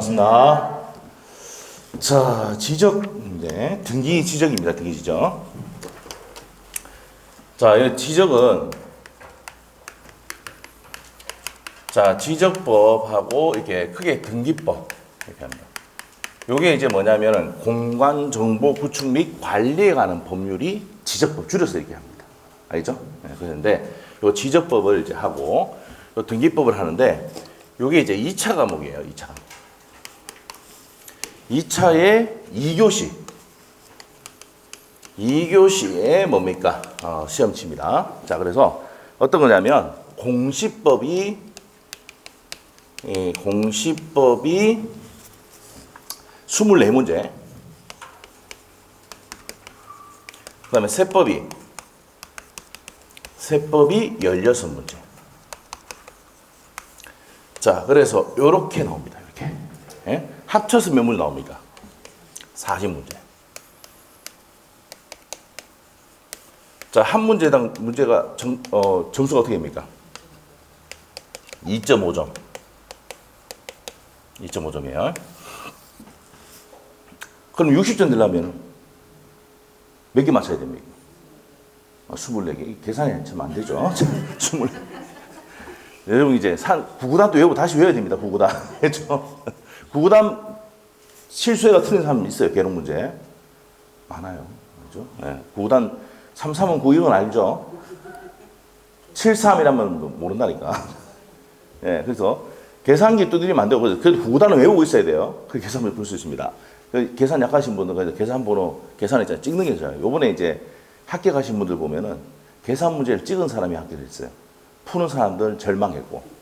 반갑습니다. 자, 지적 문제, 등기 지적입니다. 등기 지적. 자, 이 지적은 지적법하고 이렇게 크게 등기법 이렇게 합니다. 요게 이제 뭐냐면은 공간 정보 구축 및 관리에 관한 법률이 지적법 줄여서 이렇게 합니다. 알죠? 네, 그런데 요 지적법을 이제 하고 요 등기법을 하는데 요게 이제 2차 과목이에요. 2차 과목. 2차의 2교시. 2교시에 뭡니까? 시험치입니다. 자, 그래서 어떤 거냐면 공시법이 24문제. 그 다음에 세법이 16문제. 자, 그래서 요렇게 나옵니다. 이렇게. 예? 합쳐서 몇 문제 나옵니까? 40문제. 자, 한 문제당 문제가 점수가 어떻게 됩니까? 2.5점. 2.5점이에요. 그럼 60점 되려면 몇 개 맞춰야 됩니까? 24개. 계산이 참 안 되죠. 24. 여러분 이제 구구단 또 외우고 다시 외워야 됩니다. 구구단. 그렇죠? 구구단 실수해가 틀린 사람 있어요. 계론 문제. 많아요. 그렇죠? 네. 구구단 33은 91은 알죠? 73이라면 모른다니까. 네, 그래서 계산기 두드리면 안 되고 그래도 구구단은 외우고 있어야 돼요. 그 계산을 볼 수 있습니다. 계산 약하신 분들은 계산번호 계산 있잖아요. 찍는 게 있어요. 요번에 이제 합격하신 분들 보면은 계산 문제를 찍은 사람이 합격했어요. 푸는 사람들 절망했고.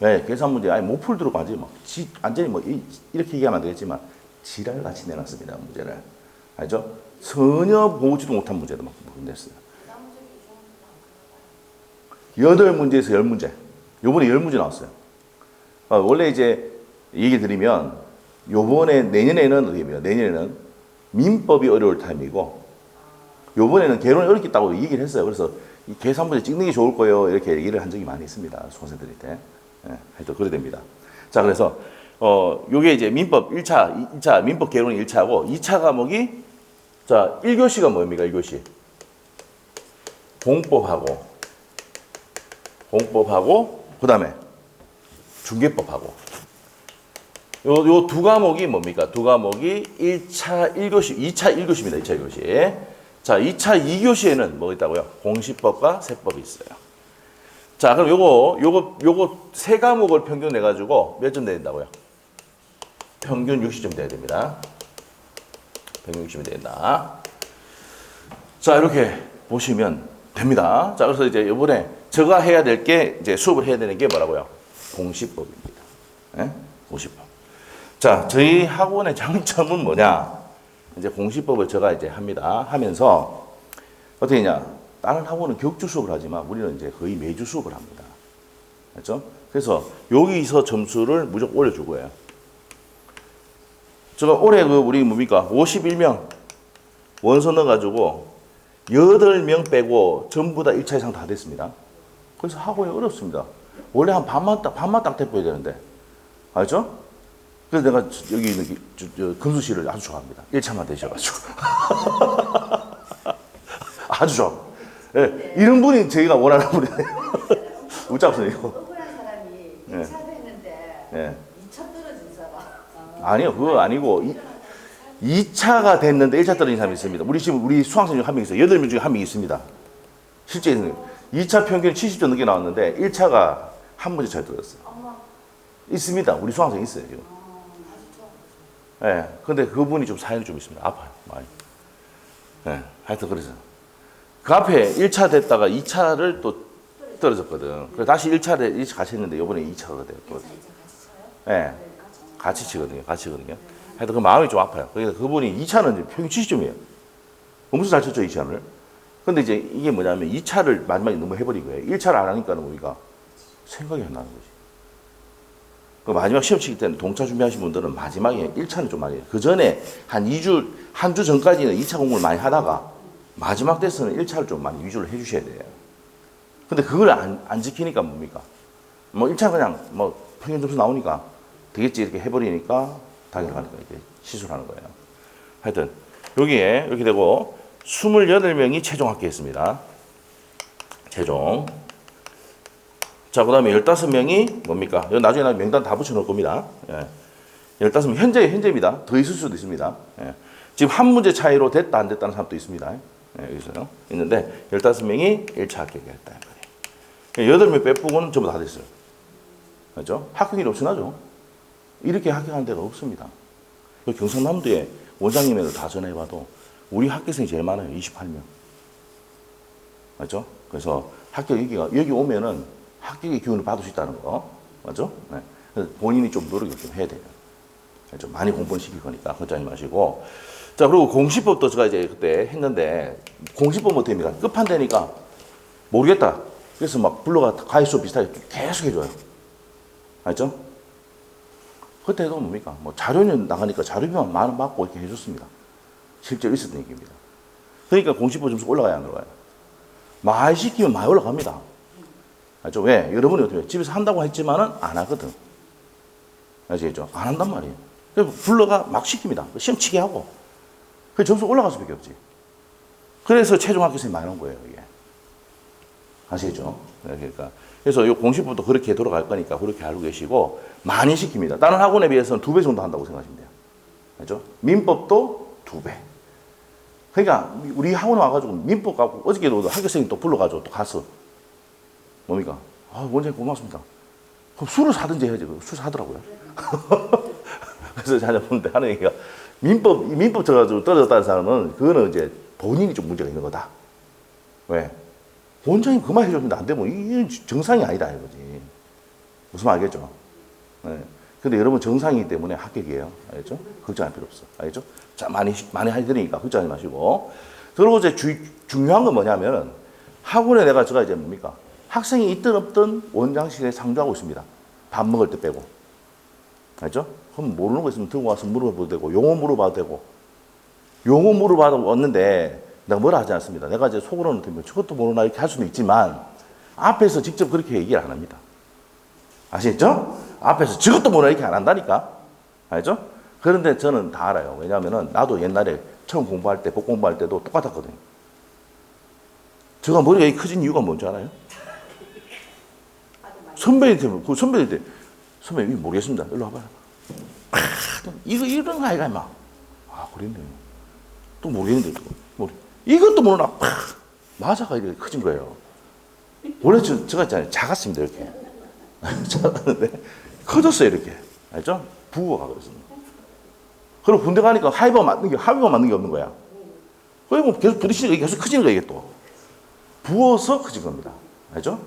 네, 계산 문제 아니 못 풀도록 완전히 이렇게 얘기하면 안 되겠지만 지랄같이 내놨습니다. 문제를. 알죠? 전혀 보지도 못한 문제도 막 냈어요. 8문제에서 10문제. 요번에 10문제 나왔어요. 원래 이제 얘기 드리면 요번에 내년에는 어떻게 됩니까? 내년에는 민법이 어려울 타임이고 요번에는 개론이 어렵겠다고 얘기를 했어요. 그래서 이 계산 문제 찍는 게 좋을 거예요. 이렇게 얘기를 한 적이 많이 있습니다. 수험생들 때. 예, 하여튼 그래 됩니다. 자, 그래서 요게 이제 민법 2차 민법 개론이 1차고 2차 과목이 자, 1교시가 뭡니까? 1교시. 공법하고 그다음에 중개법하고 요 두 과목이 뭡니까? 두 과목이 1차 1교시, 2차 1교시입니다. 2차 1교시. 자, 2차 2교시에는 뭐 있다고요? 공시법과 세법이 있어요. 자, 그럼 요거 세 과목을 평균 내가지고 몇 점 내야 된다고요? 평균 60점 돼야 됩니다. 평균 60점 된다. 자, 이렇게 보시면 됩니다. 자, 그래서 이제 이번에 제가 해야 될 게 이제 수업을 해야 되는 게 뭐라고요? 공시법입니다. 네? 공시법. 자, 저희 학원의 장점은 뭐냐? 이제 공시법을 제가 이제 합니다. 하면서 어떻게 했냐? 다른 학원은 격주 수업을 하지만 우리는 이제 거의 매주 수업을 합니다. 그렇죠? 그래서 여기서 점수를 무조건 올려줄 거예요. 제가 올해 우리 뭡니까? 51명 원서 넣어가지고 8명 빼고 전부 다 1차 이상 다 됐습니다. 그래서 학원이 어렵습니다. 원래 한 반만 딱 대포해야 되는데. 알죠? 그래서 내가 여기 있는 금수 씨를 아주 좋아합니다. 1차만 되셔가지고. 아주 좋아. 네, 이런 분이 저희가 원하는 분이에요. 웃자없어요. 억울한 사람이 2차도 했는데 네. 2차 떨어진 사람. 아니요, 그거 아니고 2차가 됐는데 1차 떨어진 사람이 있습니다. 우리 수강생 중에 한 명 있어요. 8명 중에 한 명 있습니다. 실제 2차 평균 70점 넘게 나왔는데 1차가 한 문제 잘 떨어졌어요. 있습니다. 우리 수강생 있어요. 지금. 예. 네, 근데 그분이 좀 사연이 좀 있습니다. 아파요. 많이. 예. 네, 하여튼 그래서. 그 앞에 1차 됐다가 2차를 또 떨어졌거든. 그래서 다시 1차 같이 했는데 이번에 2차가 됐거든요. 예. 네, 같이 치거든요. 하여튼 그 마음이 좀 아파요. 그러니까 그분이 2차는 평균 70점이에요. 엄청 잘 쳤죠, 2차를. 근데 이제 이게 뭐냐면 2차를 마지막에 너무 해버린 거예요. 1차를 안 하니까는 우리가 생각이 안 나는 거지. 그 마지막 시험 치기 때는 동차 준비하신 분들은 마지막에 1차는 좀 많이 해요. 그 전에 한 주 전까지는 2차 공부를 많이 하다가 마지막 때서는 1차를 좀 많이 위주로 해주셔야 돼요. 근데 그걸 안 지키니까 뭡니까? 뭐 1차 그냥 뭐 평균 점수 나오니까 되겠지 이렇게 해버리니까 당연하니까 이렇게 시술을 하는 거예요. 하여튼 여기에 이렇게 되고 28명이 최종 합격했습니다. 최종. 자, 그 다음에 15명이 뭡니까? 여기 나중에 나 명단 다 붙여놓을 겁니다. 예. 15명, 현재입니다. 더 있을 수도 있습니다. 예. 지금 한 문제 차이로 됐다, 안 됐다는 사람도 있습니다. 예, 여기서요. 있는데, 15명이 1차 합격했다. 8명 빼고는 전부 다 됐어요. 그죠? 합격이 엄청나죠? 이렇게 합격하는 데가 없습니다. 경상남도에 원장님에도 다 전화해봐도 우리 합격생이 제일 많아요. 28명. 맞죠? 그래서 여기 오면은 합격의 기운을 받을 수 있다는 거. 맞죠? 네. 그래서 본인이 좀 노력을 좀 해야 돼요. 좀 많이 공부를 시킬 거니까 걱정하지 마시고. 자, 그리고 공시법도 제가 이제 그때 했는데 공시법 못합니다. 끝판되니까 모르겠다. 그래서 막 불러가 가입수 비슷하게 계속 해줘요. 알죠? 그때도 뭡니까? 뭐 자료는 나가니까 자료비만 만 원 받고 이렇게 해줬습니다. 실제로 있었던 얘기입니다. 그러니까 공시법 점수 올라가야 안 올라가요? 많이 시키면 많이 올라갑니다. 알죠? 왜? 여러분이 어떻게 해요? 집에서 한다고 했지만은 안 하거든. 아시겠죠? 안 한단 말이에요. 그래서 불러가 막 시킵니다. 시험 치게 하고. 그 점수 올라갈 수밖에 없지. 그래서 최종 합격생이 많이 온 거예요, 이게. 아시겠죠? 그러니까. 그래서 이 공시법도 그렇게 돌아갈 거니까 그렇게 알고 계시고, 많이 시킵니다. 다른 학원에 비해서는 2배 정도 한다고 생각하시면 돼요. 알죠? 민법도 2배. 그러니까 우리 학원 와가지고 민법 갖고 어저께도 학교생이 또 불러가지고 또 갔어. 뭡니까? 아, 원장님 고맙습니다. 그럼 술을 사든지 해야지. 술 사더라고요. 그래서 자녀분들 하는 얘기가 민법 쳐가지고 떨어졌다는 사람은 그거는 이제 본인이 좀 문제가 있는 거다. 왜? 원장님 그만 해줬는데 안 되면 이게 정상이 아니다 이거지. 무슨 말 알겠죠? 네. 근데 여러분 정상이기 때문에 합격이에요. 알겠죠? 걱정할 필요 없어. 알겠죠? 자, 많이 해드리니까 걱정하지 마시고. 그리고 이제 중요한 건 뭐냐면 학원에 제가 이제 뭡니까? 학생이 있든 없든 원장실에 상주하고 있습니다. 밥 먹을 때 빼고. 알죠? 그럼 모르는 거 있으면 들고 와서 물어봐도 되고, 용어 물어봐도 되고. 용어 물어봐도 왔는데 내가 뭐라 하지 않습니다. 내가 이제 속으로는 들면 저것도 모르나 이렇게 할 수는 있지만 앞에서 직접 그렇게 얘기를 안 합니다. 아시겠죠? 앞에서 저것도 모르나 이렇게 안 한다니까. 알죠? 그런데 저는 다 알아요. 왜냐하면 나도 옛날에 처음 공부할 때, 법 공부할 때도 똑같았거든요. 제가 머리가 커진 이유가 뭔지 알아요? 선배님한테, 선배님, 모르겠습니다. 일로 와봐요. 이런 아이가 임마. 아, 그랬네. 또 모르겠는데, 이것도 모르나. 맞아가 이렇게 커진 거예요. 원래 제가 있잖아요. 작았습니다, 이렇게. 작았는데, 커졌어요, 이렇게. 알죠? 부어가 그랬습니다. 그리고 군대 가니까 합의가 맞는 게 없는 거야. 그리고 계속 부딪히니까 계속 커지는 거야, 이게 또. 부어서 커진 겁니다. 알죠?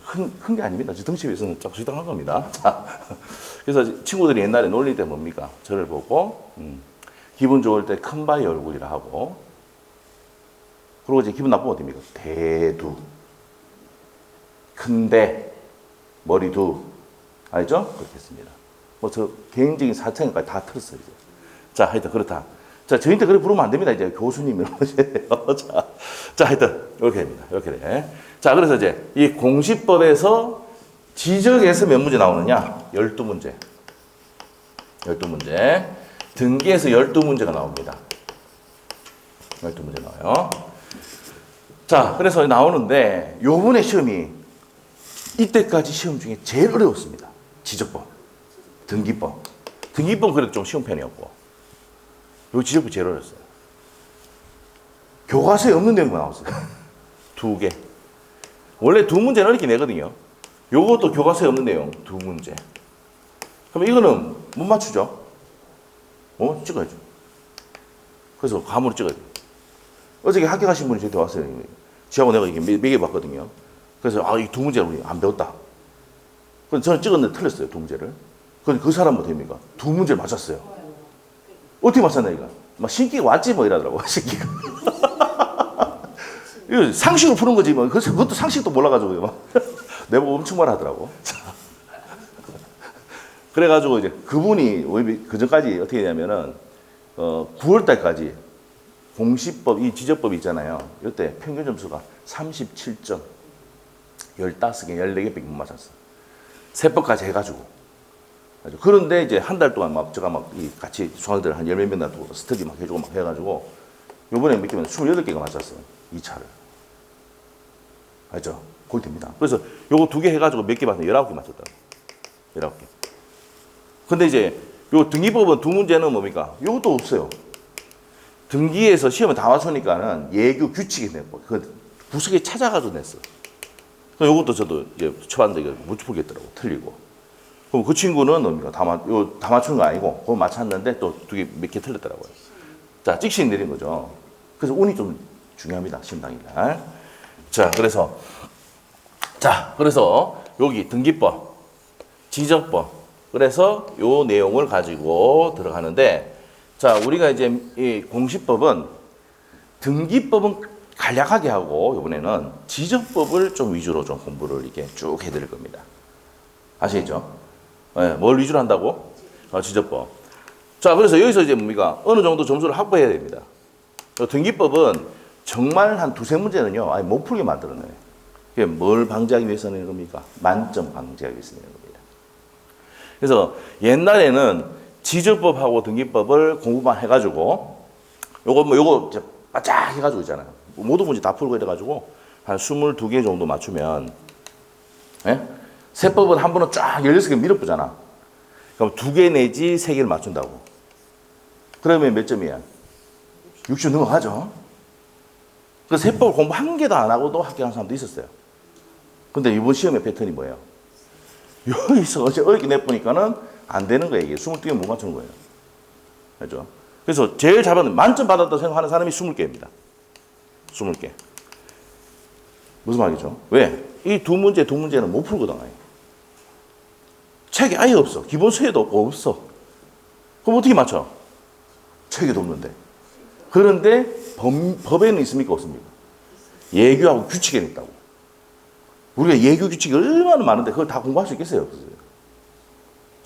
큰 게 아닙니다. 덩치에 비해서는 적당한 겁니다. 자, 그래서 친구들이 옛날에 놀릴 때 뭡니까? 저를 보고, 기분 좋을 때 큰 바위 얼굴이라 하고, 그리고 이제 기분 나쁘면 어떻습니까? 대두, 큰대, 머리두, 알죠? 그렇게 했습니다. 뭐 저 개인적인 사창까지 다 틀었어요, 이제. 자, 하여튼 그렇다. 자, 저희한테 그렇게 부르면 안 됩니다. 이제 교수님 이러셔야 돼요. 자, 하여튼 이렇게 됩니다. 이렇게 돼. 자, 그래서 이제 이 공시법에서 지적에서 몇 문제 나오느냐? 12문제. 12문제. 등기에서 12문제가 나옵니다. 12문제 나와요. 자, 그래서 나오는데 요번에 시험이 이때까지 시험 중에 제일 어려웠습니다. 지적법, 등기법. 등기법은 그래도 좀 쉬운 편이었고 요 지적법이 제일 어려웠어요. 교과서에 없는 내용만 나왔어요. 2개. 원래 2문제는 이렇게 내거든요. 요것도 교과서에 없는 내용 2문제. 그럼 이거는 못 맞추죠? 찍어야죠. 그래서 감으로 찍어야 돼요. 어저께 합격하신 분이 저한테 왔어요. 지하고 내가 이게 매겨 봤거든요. 그래서 이 2문제를 우리 안 배웠다. 그래서 저는 찍었는데 틀렸어요. 2문제를. 그런데 그 사람은 됩니까? 2문제를 맞췄어요. 어떻게 맞췄나 이거? 막 신기가 왔지 뭐 이러더라고. 신기가. 이거 상식으로 푸는 거지 뭐. 그것도 상식도 몰라가지고 막 내보고 엄청 말하더라고. 그래가지고 이제 그분이 그 전까지 어떻게 되냐면은 9월 달까지 공시법 이 지적법이 있잖아요. 이때 평균 점수가 37점, 15개, 14개밖에 못 맞았어. 세법까지 해가지고 그런데 이제 한 달 동안 막 제가 막 같이 수강생들 한 10몇 명 놔두고 스터디 막 해주고 막 해가지고 요번에 몇 개면 28개가 맞췄어요. 2차를. 알죠? 거기 됩니다. 그래서 요거 2개 해가지고 몇 개 맞으면 19개 맞췄다고. 19개. 근데 이제 요 등기법은 두 문제는 뭡니까? 요것도 없어요. 등기에서 시험을 다 맞추니까는 예규 규칙이 냈고, 그 구석에 찾아가지고 냈어. 그래서 요것도 저도 이제 쳐봤는데 못 풀겠더라고. 틀리고. 그럼 그 친구는 뭡니까? 다 맞추는 거 아니고, 그거 맞췄는데 또 몇 개 틀렸더라고요. 자, 찍신 내린 거죠. 그래서 운이 좀 중요합니다. 시험당일날. 자, 그래서 여기 등기법, 지적법, 그래서 요 내용을 가지고 들어가는데, 자, 우리가 이제 이 공시법은 등기법은 간략하게 하고 이번에는 지적법을 좀 위주로 좀 공부를 이렇게 쭉 해드릴 겁니다. 아시겠죠? 네, 뭘 위주로 한다고? 지적법. 자, 그래서 여기서 이제 뭡니까? 어느 정도 점수를 확보해야 됩니다. 등기법은 정말 한 2-3문제는요, 아예 못 풀게 만들어내요. 그게 뭘 방지하기 위해서 내는 겁니까? 만점 방지하기 위해서 내는 겁니다. 그래서 옛날에는 지적법하고 등기법을 공부만 해가지고 요거 이제 바짝 해가지고 있잖아요. 모든 문제 다 풀고 이래가지고 한 22개 정도 맞추면, 예? 세법은 한 번은 쫙 16개 밀어보잖아. 그럼 2개 내지 3개를 맞춘다고. 그러면 몇 점이야? 60 넘어가죠. 그 세법을 공부 한 개도 안 하고도 합격한 사람도 있었어요. 근데 이번 시험의 패턴이 뭐예요? 여기서 어제 어렵게 내보니까는 안 되는 거예요. 이게 22개 못 맞추는 거예요. 그죠? 그래서 제일 잘 받는, 만점 받았다고 생각하는 사람이 20개입니다. 20개. 무슨 말이죠? 왜? 이 두 문제는 못 풀거든. 책이 아예 없어. 기본 수혜도 없어. 그럼 어떻게 맞춰? 책에도 없는데. 그런데 법에는 있습니까? 없습니까? 예규하고 규칙에는 있다고. 우리가 예규 규칙이 얼마나 많은데 그걸 다 공부할 수 있겠어요? 없어요.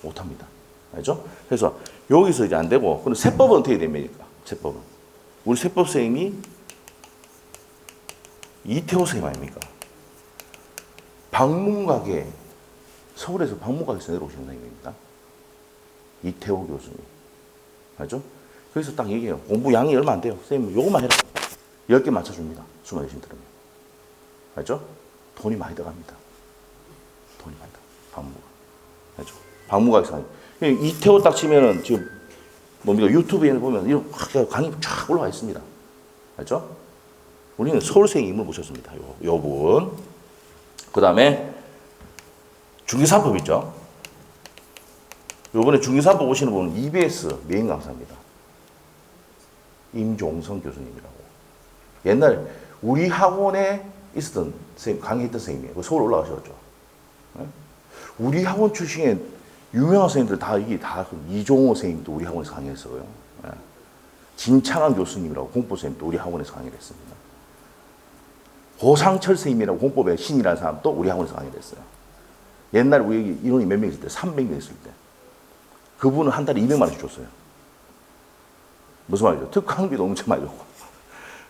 못합니다. 알죠? 그래서 여기서 이제 안 되고, 그럼 세법은 어떻게 됩니까? 세법은. 우리 세법 선생님이 이태호 선생님 아닙니까? 방문각에, 서울에서 방문각에서 내려오신 선생님입니다. 이태호 교수님. 알죠? 그래서 딱 얘기해요. 공부 양이 얼마 안 돼요. 선생님, 요것만 해라. 10개 맞춰줍니다. 수만 열심히 들으면. 알죠? 돈이 많이 들어갑니다. 돈이 많이 들어갑니다. 방문각. 알죠? 방문각에서. 이태호 딱 치면은 지금 뭡니까? 유튜브에 보면 이런 강의 쫙 올라와 있습니다. 알죠? 우리는 서울생 인물 모셨습니다. 요 분. 그 다음에 중개사법 있죠? 요번에 중개사법 오시는 분은 EBS 메인 강사입니다. 임종성 교수님이라고. 옛날에 우리 학원에 있었던 선생님, 강의했던 선생님이에요. 서울 올라가셨죠. 우리 학원 출신의 유명한 선생님들 다 이게 다 이종호 선생님도 우리 학원에서 강의했어요. 진창환 교수님이라고 공법 선생님도 우리 학원에서 강의를 했습니다. 고상철 선생님이라고 공법의 신이라는 사람도 우리 학원에서 강의를 했어요. 옛날에 우리 인원이 몇 명 있을 때, 300명 있을 때, 그분은 한 달에 200만 원씩 줬어요. 무슨 말이죠? 특강비도 엄청 많이 줬고.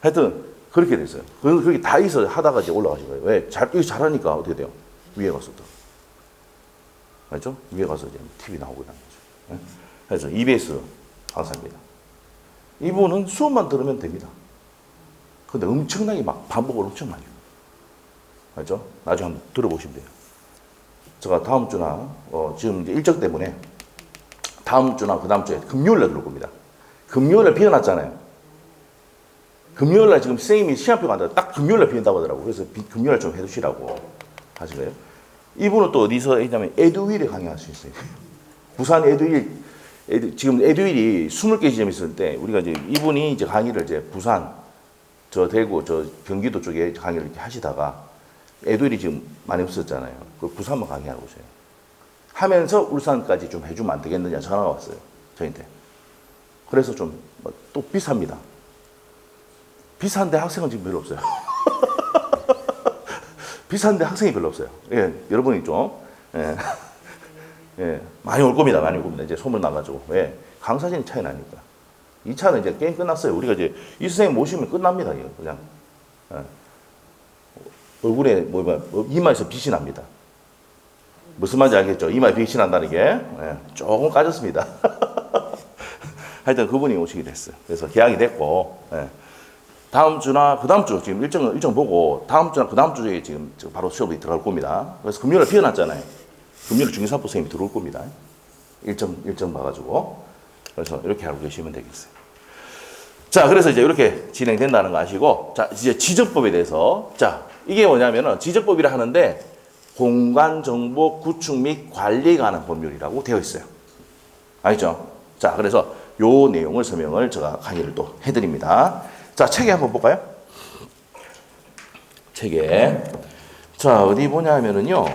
하여튼 그렇게 됐어요. 그렇게 다 있어 하다가 이제 올라가신 거예요. 왜? 여기 잘하니까 어떻게 돼요? 위에 가서 또. 알죠? 위에 가서 이제 TV 나오고 이런 거죠. 그래서 EBS 강사입니다. 이분은 수업만 들으면 됩니다. 근데 엄청나게 막 반복을 엄청 많이 해요. 알죠? 나중에 한번 들어보시면 돼요. 제가 다음 주나, 지금 이제 일정 때문에 다음 주나 그 다음 주에 금요일날 들어올 겁니다. 금요일날 비워놨잖아요. 금요일날 지금 선생님이 시험표 간다. 딱 금요일날 비운다고 하더라고요. 그래서 금요일날 좀 해두시라고 하신 거예요. 이분은 또 어디서 했냐면 에듀윌에 강의할 수 있어요. 부산 지금 에듀윌이 20개 지점이 있을 때 우리가 이제 이분이 이제 강의를 이제 부산, 저 대구, 저 경기도 쪽에 강의를 이렇게 하시다가 에듀윌이 지금 많이 없었잖아요. 그 부산만 강의하고 오세요. 하면서 울산까지 좀 해주면 안 되겠느냐 전화가 왔어요. 저한테. 그래서 좀 또 비쌉니다. 비싼데 학생은 지금 별로 없어요. 비싼데 학생이 별로 없어요. 예, 여러분이 좀, 많이 올 겁니다. 많이 올 겁니다. 이제 소문 나가지고. 왜? 강사진이 차이 나니까. 2차는 이제 게임 끝났어요. 우리가 이제 이 선생님 모시면 끝납니다. 이거 그냥. 얼굴에, 이마에서 빛이 납니다. 무슨 말인지 알겠죠? 이마에 백신한다는 게 조금 까졌습니다. 하여튼 그분이 오시게 됐어요. 그래서 계약이 됐고 다음 주나 그 다음 주 지금 일정 보고 다음 주나 그 다음 주에 지금 바로 수업이 들어갈 겁니다. 그래서 금요일에 비워놨잖아요. 금요일 중개사법 선생님이 들어올 겁니다. 일정 봐가지고 그래서 이렇게 알고 계시면 되겠어요. 자, 그래서 이제 이렇게 진행된다는 거 아시고, 자, 이제 지적법에 대해서, 자, 이게 뭐냐면은 지적법이라 하는데 공간 정보 구축 및 관리에 관한 법률이라고 되어 있어요. 알죠? 자, 그래서 요 내용을 설명을 제가 강의를 또 해드립니다. 자, 책에 한번 볼까요? 책에. 자, 어디 보냐면은요,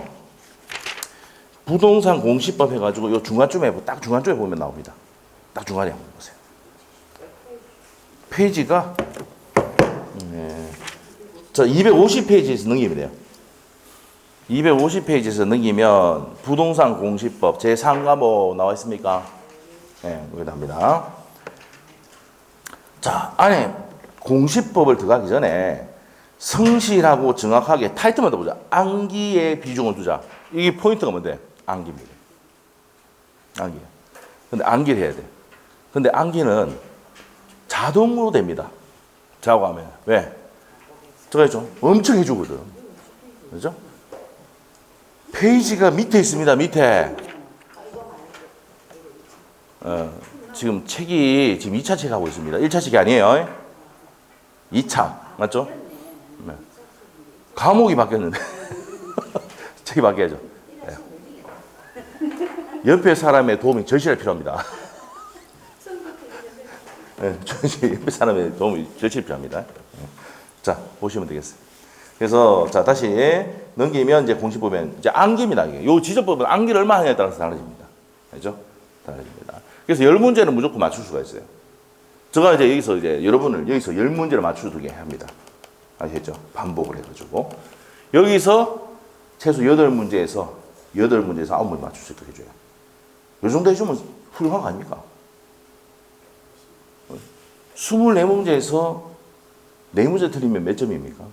부동산 공시법 해가지고 요 딱 중간쯤에 보면 나옵니다. 딱 중간에 한번 보세요. 페이지가, 자, 250페이지에서 넘기면 돼요. 250페이지에서 넘기면 부동산 공시법 제3과목 나와 있습니까? 네, 여기 나옵니다. 자, 안에 공시법을 들어가기 전에 성실하고 정확하게 타이틀만 더 보자. 암기의 비중을 두자. 이게 포인트가 뭔데? 암기입니다. 암기. 근데 암기를 해야 돼. 근데 암기는 자동으로 됩니다. 작업하면. 왜? 저거 좀 엄청 해주거든. 그죠? 페이지가 밑에 있습니다. 밑에. 지금 책이 지금 2차 책 하고 있습니다. 1차 책이 아니에요. 2차. 맞죠? 네. 과목이 바뀌었는데. 책이 바뀌어야죠. 네. 옆에 사람의 도움이 절실히 필요합니다. 네, 옆에 사람의 도움이 절실히 필요합니다. 자, 보시면 되겠어요. 그래서, 자, 다시 넘기면 이제 공식 보면 이제 암기입니다. 이게. 요 지적법은 암기를 얼마나 하냐에 따라서 달라집니다. 알죠? 달라집니다. 그래서 10문제는 무조건 맞출 수가 있어요. 제가 이제 여기서 이제 여러분을 여기서 10문제를 맞추게 합니다. 아시겠죠? 반복을 해가지고. 여기서 최소 8문제에서 9문제 맞출 수 있도록 해줘요. 이 정도 해주면 훌륭한 거 아닙니까? 24문제에서 4문제 틀리면 몇 점입니까?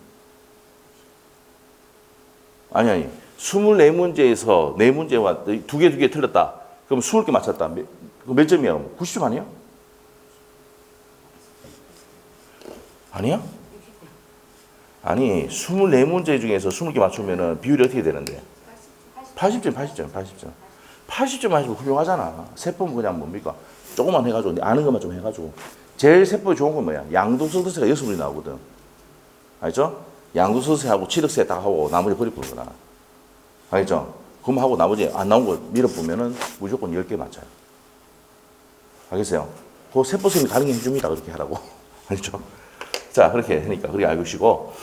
아니. 24문제에서 4문제와 두 개 틀렸다. 그럼 20개 맞췄다. 몇 점이야? 90점 아니야? 아니야? 아니, 24문제 중에서 20개 맞추면 비율이 어떻게 되는데? 80점. 80점 맞으면 훌륭하잖아. 세법은 그냥 뭡니까? 조금만 해가지고, 아는 것만 좀 해가지고. 제일 세법이 좋은 건 뭐야? 양도소득세가 6번이 나오거든. 알죠? 양도소득세하고 취득세 딱 하고 나머지 버리고 그러나. 알죠? 그럼 하고 나머지 안 나온 거 밀어보면은 무조건 10개 맞아요. 알겠어요? 그 세법 선생님이 가능해 줍니다. 그렇게 하라고. 알죠? 자, 그렇게 하니까 그렇게 알고 계시고.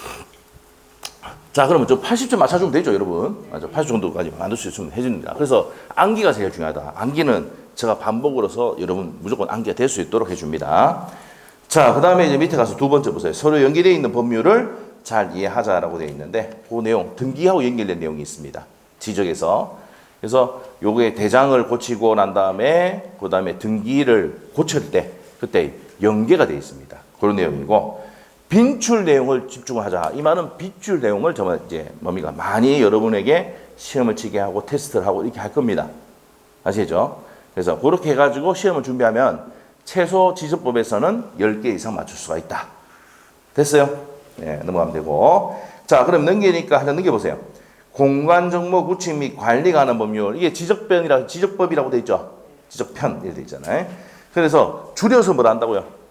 자, 그러면 좀 80점 맞춰주면 되죠, 여러분. 맞아. 80 정도까지 만들 수 있으면 해줍니다. 그래서 암기가 제일 중요하다. 암기는 제가 반복으로서 여러분 무조건 암기가 될 수 있도록 해줍니다. 자, 그 다음에 이제 밑에 가서 두 번째 보세요. 서로 연계되어 있는 법률을 잘 이해하자라고 되어 있는데, 그 내용, 등기하고 연결된 내용이 있습니다. 지적에서. 그래서 요게 대장을 고치고 난 다음에, 그 다음에 등기를 고칠 때, 그때 연계가 되어 있습니다. 그런 내용이고, 빈출 내용을 집중하자. 이 말은 빈출 내용을 정말 이제 뭡니까? 많이 여러분에게 시험을 치게 하고 테스트를 하고 이렇게 할 겁니다. 아시죠? 그래서 그렇게 해가지고 시험을 준비하면 최소 지적법에서는 10개 이상 맞출 수가 있다. 됐어요? 네, 넘어가면 되고. 자, 그럼 넘기니까 하나 넘겨보세요. 공간정보 구축 및 관리가 하는 법률. 이게 지적법이라고 돼 있죠? 지적편, 이렇게 돼 있잖아요. 그래서 줄여서 뭘 한다고요?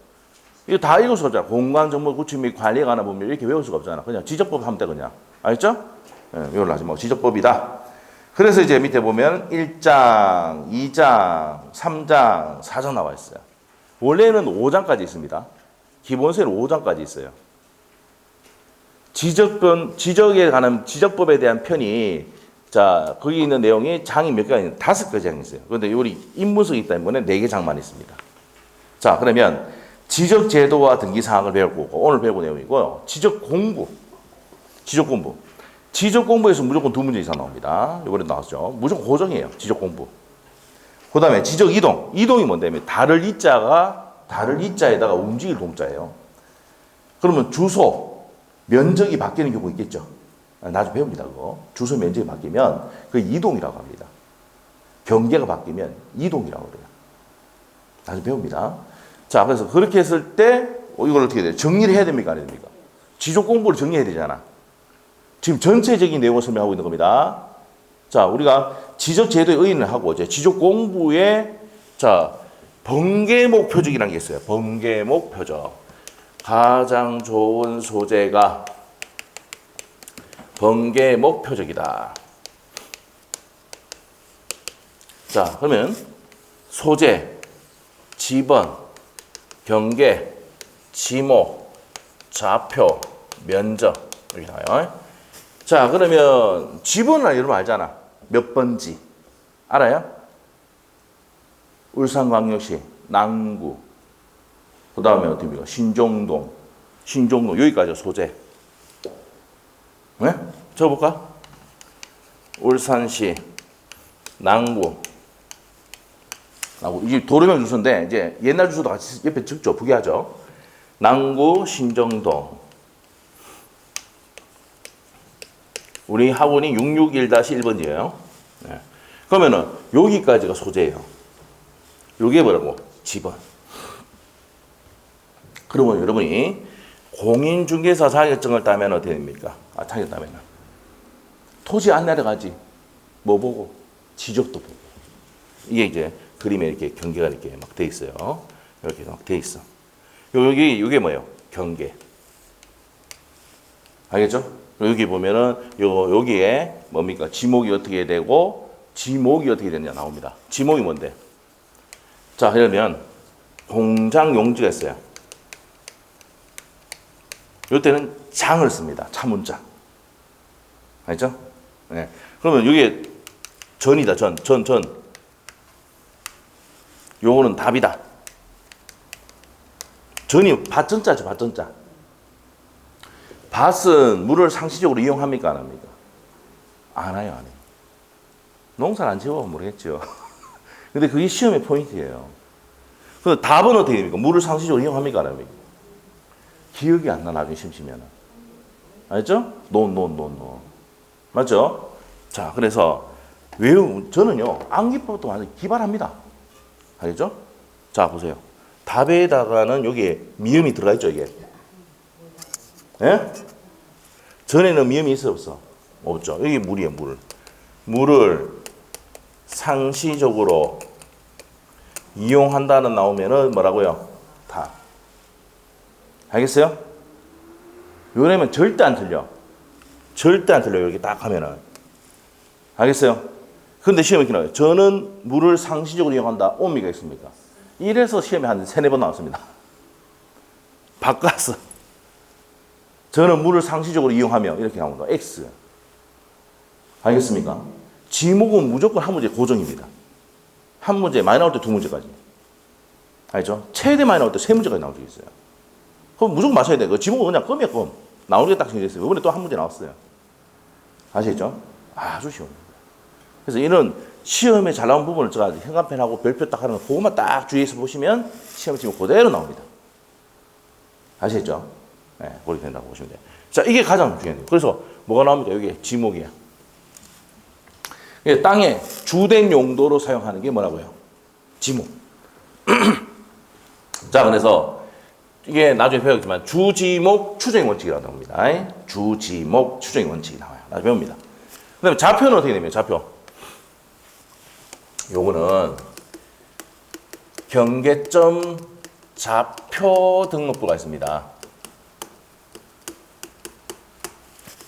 이거 다 읽을 수가 없잖아. 공간정보 구축 및 관리에 관한 법률 이렇게 외울 수가 없잖아. 그냥 지적법 하면 돼, 그냥. 알겠죠? 네, 이걸로 하지 뭐 지적법이다. 그래서 이제 밑에 보면 1장, 2장, 3장, 4장 나와 있어요. 원래는 5장까지 있습니다. 기본세는 5장까지 있어요. 지적에 관한 지적법에 대한 편이, 자, 거기 있는 내용이 장이 몇 개가 있는데 5개 장이 있어요. 그런데 우리 인문서이기 때문에 4개 장만 있습니다. 자, 그러면 지적 제도와 등기 사항을 배울 거고, 오늘 배울 내용이고요. 지적 공부. 지적 공부에서 무조건 2문제 이상 나옵니다. 이번에 나왔죠. 무조건 고정이에요. 지적 공부. 그 다음에 지적 이동. 이동이 뭔데? 다를 이자에다가 움직일 동자예요. 그러면 주소, 면적이 바뀌는 경우 있겠죠. 나중에 배웁니다. 그거. 주소 면적이 바뀌면 그 이동이라고 합니다. 경계가 바뀌면 이동이라고 그래요. 나중에 배웁니다. 자, 그래서 그렇게 했을 때 이걸 어떻게 돼요? 정리를 해야 됩니까? 안 해야 됩니까? 지적 공부를 정리해야 되잖아. 지금 전체적인 내용을 설명하고 있는 겁니다. 자, 우리가 지적 제도의 의의를 하고 이제 지적 공부의 자, 번개목 표적이라는 게 있어요. 번개목 표적. 가장 좋은 소재가 번개목 표적이다. 자, 그러면 소재, 지번, 경계, 지목, 좌표, 면적 이렇게 나와요. 자, 그러면 지번은 여러분 알잖아. 몇 번지 알아요? 울산광역시 남구, 그 다음에 어디입니까? 신정동 여기까지 소재. 네? 적어볼까? 울산시 남구. 이게 도로명 주소인데 이제 옛날 주소도 같이 옆에 적죠. 부기하죠. 남구 신정동. 우리 학원이 661-1번이에요. 네. 그러면은 여기까지가 소재예요. 요게 뭐라고? 지번. 그러면 여러분이 공인중개사 자격증을 따면 어떻게 됩니까? 자격 따면은 토지 안 내려가지. 뭐 보고? 지적도 보고. 이게 이제 그림에 이렇게 경계가 이렇게 막 돼 있어요. 이렇게 막 돼 있어. 이게 뭐예요? 경계. 알겠죠? 여기 보면은 여기에 뭡니까? 지목이 어떻게 되고 지목이 어떻게 되느냐 나옵니다. 지목이 뭔데? 자, 그러면 공장 용지가 있어요. 이때는 장을 씁니다. 차문자. 알죠? 네. 그러면 이게 전이다. 전. 요거는 답이다. 전이 밭전자죠. 밭전자. 밭은 물을 상시적으로 이용합니까? 안 합니까? 안 해요. 안 해요. 농사를 안 지어보면 모르겠죠. 근데 그게 시험의 포인트예요. 그래서 답은 어떻게 됩니까? 물을 상시적으로 이용합니까? 안 합니까? 기억이 안 나, 나중에 시험 치면은. 알죠? 노. 맞죠? 자, 그래서 저는요, 암기법도 완전 기발합니다. 알겠죠? 자, 보세요. 답에다가는 여기에 미음이 들어가 있죠, 이게. 예? 전에는 미음이 있어, 없어? 없죠. 여기 물이에요, 물. 물을 상시적으로 이용한다는 나오면은 뭐라고요? 답. 알겠어요? 요래면 절대 안 틀려. 절대 안 틀려요. 이렇게 딱 하면은. 알겠어요? 근데 시험에 이렇게 나와요. 저는 물을 상시적으로 이용한다. 오미가 있습니까? 이래서 시험에 한 3-4번 나왔습니다. 바꿨어. 저는 물을 상시적으로 이용하며 이렇게 나온다. X. 알겠습니까? 지목은 무조건 한 문제 고정입니다. 한 문제 많이 나올 때 2문제까지. 알죠? 최대 많이 나올 때 3문제까지 나올 수 있어요. 그럼 무조건 맞춰야 돼. 그 지목은 그냥 껌이야, 껌. 나오는 게 딱 정해졌어요. 이번에 또 한 문제 나왔어요. 아시겠죠? 아주 쉬웁니다. 그래서 이런 시험에 잘 나온 부분을 제가 현관펜하고 별표 딱 하는 거 그것만 딱 주의해서 보시면 시험 지금 그대로 나옵니다. 아시겠죠? 네, 그렇게 된다고 보시면 돼요. 자, 이게 가장 중요해요. 그래서 뭐가 나옵니까? 여기 지목이야. 땅의 주된 용도로 사용하는 게 뭐라고요? 지목. 자, 그래서 이게 나중에 배우겠지만 주지목 추정의 원칙이라고 합니다. 주지목 추정의 원칙이 나와요. 나중에 배웁니다. 그 다음에 좌표는 어떻게 됩니까? 좌표. 요거는 경계점 좌표 등록부가 있습니다.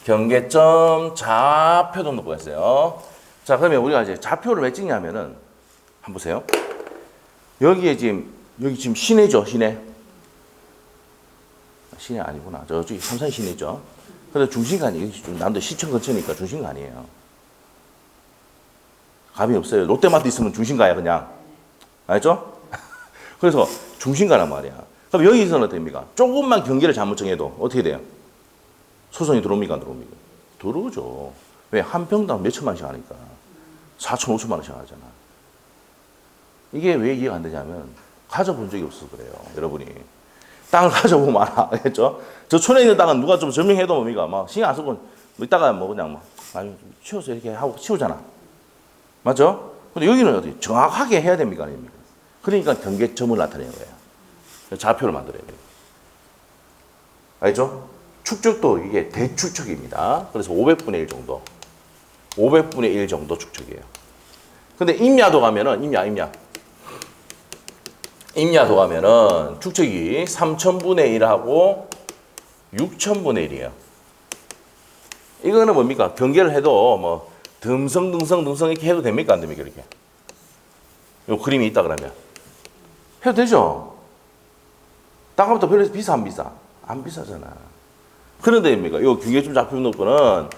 경계점 좌표 등록부가 있어요. 자, 그러면 우리가 이제 좌표를 왜 찍냐면은 한번 보세요. 여기 지금 시내죠, 시내. 시내 아니구나. 저쪽이 삼산 시내죠. 근데 중심간이 남도 시청 근처니까 중심간이에요. 감이 없어요. 롯데마트 있으면 중심가야 그냥. 알죠? 그래서 중심가란 말이야. 그럼 여기서는 어떻게 됩니까? 조금만 경계를 잘못 정해도 어떻게 돼요? 소송이 들어옵니까? 안 들어옵니까? 들어오죠. 왜? 한 평당 몇 천만 원씩 하니까. 4천, 5천만 원씩 하잖아. 이게 왜 이해가 안 되냐면 가져본 적이 없어서 그래요. 여러분이. 땅을 가져보면 알아. 알겠죠? 저 촌에 있는 땅은 누가 좀 증명해도 뭡니까? 막 신경 안 쓰고 뭐 이따가 뭐 그냥 뭐 아니 치워서 이렇게 하고 치우잖아. 맞죠? 근데 여기는 어디 정확하게 해야 됩니까? 아닙니까? 그러니까 경계점을 나타내는 거예요. 좌표를 만들어야 돼요. 알죠? 축적도 이게 대축척입니다. 그래서 500분의 1 정도. 500분의 1 정도 축척이에요. 근데 임야도 가면은, 임야도 가면은 축척이 3000분의 1하고 6000분의 1이에요. 이거는 뭡니까? 경계를 해도 뭐 듬성 이렇게 해도 됩니까? 안 됩니까? 이렇게. 요 그림이 있다 그러면. 해도 되죠? 땅값도 별로 비싸, 안 비싸? 안 비싸잖아. 그런데 됩니까? 요 경계점 좌표 놓고는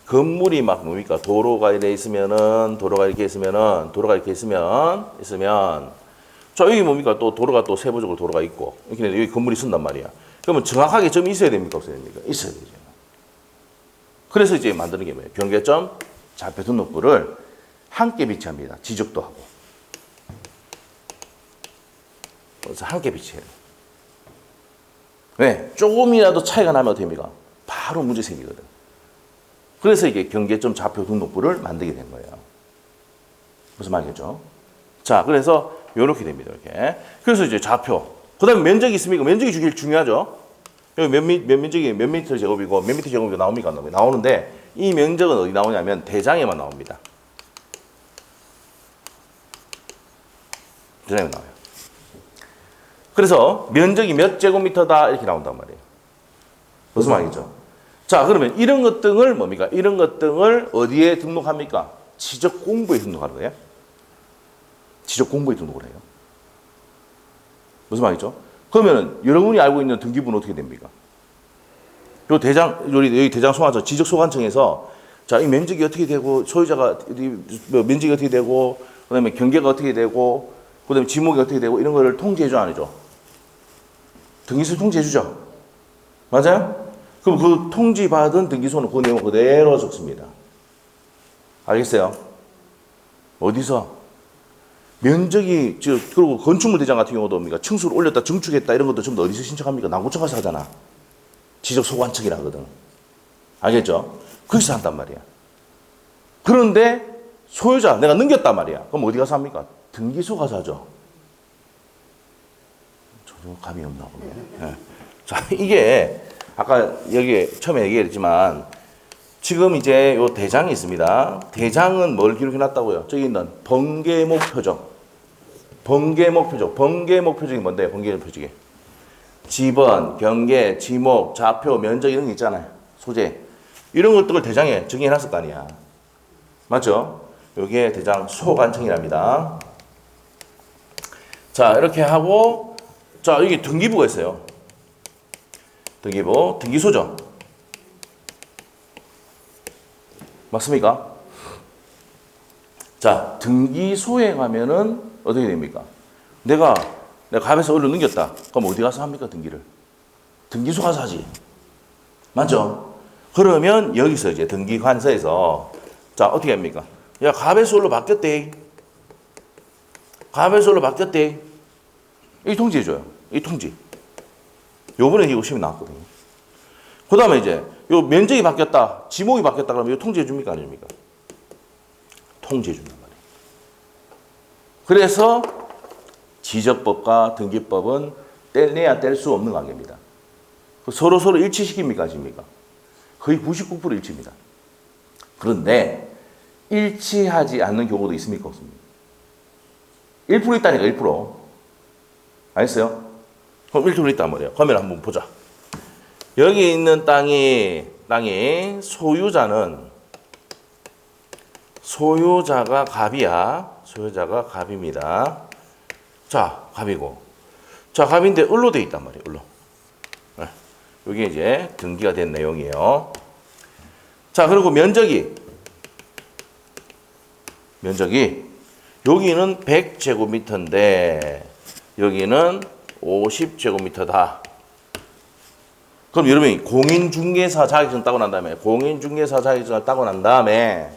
건물이 막 뭡니까? 도로가 이렇게 있으면은, 도로가 이렇게 있으면, 자, 여기 뭡니까? 또 도로가 또 세부적으로 도로가 있고, 이렇게 여기 건물이 쓴단 말이야. 그러면 정확하게 점이 있어야 됩니까? 없어야 됩니까? 있어야 되죠. 그래서 이제 만드는 게 뭐예요? 경계점 좌표 등록부를 함께 비치합니다. 지적도 하고. 그래서 함께 비치해요. 왜? 조금이라도 차이가 나면 어떻게 됩니까? 바로 문제 생기거든. 그래서 이게 경계점 좌표 등록부를 만들게 된 거예요. 무슨 말이겠죠? 자, 그래서 이렇게 됩니다. 이렇게. 그래서 이제 좌표. 그 다음에 면적이 있습니까? 면적이 제일 중요하죠. 여기 면적이 몇 미터 제곱이고 몇 미터 제곱이 나옵니까? 안 나옵니까? 나오는데 이 면적은 어디 나오냐면 대장에만 나옵니다. 대장에 나와요. 그래서 면적이 몇 제곱미터다 이렇게 나온단 말이에요. 무슨 말이죠? 자, 그러면 이런 것 등을 뭡니까? 이런 것 등을 어디에 등록합니까? 지적 공부에 등록하는 거예요. 지적 공부에 등록을 해요. 무슨 말이죠? 그러면 여러분이 알고 있는 등기부는 어떻게 됩니까? 요 대장, 여기 대장 소관청, 지적 소관청에서 자, 이 면적이 어떻게 되고, 소유자가, 면적이 어떻게 되고, 그 다음에 경계가 어떻게 되고, 그 다음에 지목이 어떻게 되고, 이런 거를 통지해줘, 안 해줘? 등기소 통지해주죠? 맞아요? 그럼 그 통지받은 등기소는 그 내용 그대로 적습니다. 알겠어요? 어디서? 면적이, 그리고 건축물 대장 같은 경우도 뭡니까? 층수를 올렸다, 증축했다, 이런 것도 전부 어디서 신청합니까? 남구청 가서 하잖아. 지적 소관청이라 하거든. 알겠죠? 거기서 한단 말이야. 그런데 소유자, 내가 넘겼단 말이야. 그럼 어디 가서 합니까? 등기소 가서 하죠. 저도 감이 없나 보네. 네. 자, 이게, 아까 여기 처음에 얘기했지만, 지금 이제 요 대장이 있습니다. 대장은 뭘 기록해 놨다고요? 저기 있는 번개목 표적. 번개목 표적. 번개목 표적이 뭔데? 번개목 표적이. 지번, 경계, 지목, 좌표, 면적 이런 게 있잖아요. 소재. 이런 것들을 대장에 정의해 놨을 거 아니야. 맞죠? 요게 대장 소관청이랍니다. 자, 이렇게 하고, 자, 여기 등기부가 있어요. 등기부, 등기소죠. 맞습니까? 자, 등기소에 가면은 어떻게 됩니까? 내가 갑에서 얼른 넘겼다. 그럼 어디 가서 합니까, 등기를? 등기소 가서 하지. 맞죠? 그러면 여기서 이제 등기관서에서 자, 어떻게 합니까? 야, 갑에서 얼로 바뀌었대. 갑에서 얼로 바뀌었대. 이 통지해줘요. 이 통지. 요번에 이거 시험이 나왔거든요. 그 다음에 이제 요 면적이 바뀌었다, 지목이 바뀌었다 그러면 이거 통지해 줍니까? 아닙니까? 통지해 준단 말이에요. 그래서 지적법과 등기법은 뗄래야 뗄 수 없는 관계입니다. 서로 일치시킵니까? 아십니까? 거의 99% 일치입니다. 그런데 일치하지 않는 경우도 있습니까? 없습니까? 1% 있다니까, 1%. 알겠어요? 그럼 1% 있단 말이에요. 그러면 한번 보자. 여기 있는 땅이 소유자가 갑이야. 소유자가 갑입니다. 자, 갑이고. 자, 갑인데 을로 돼 있단 말이에요. 을로. 네. 여기 이제 등기가 된 내용이에요. 자, 그리고 면적이 여기는 100제곱미터인데 여기는 50제곱미터다. 그럼 여러분이 공인중개사 자격증 따고 난 다음에 공인중개사 자격증을 따고 난 다음에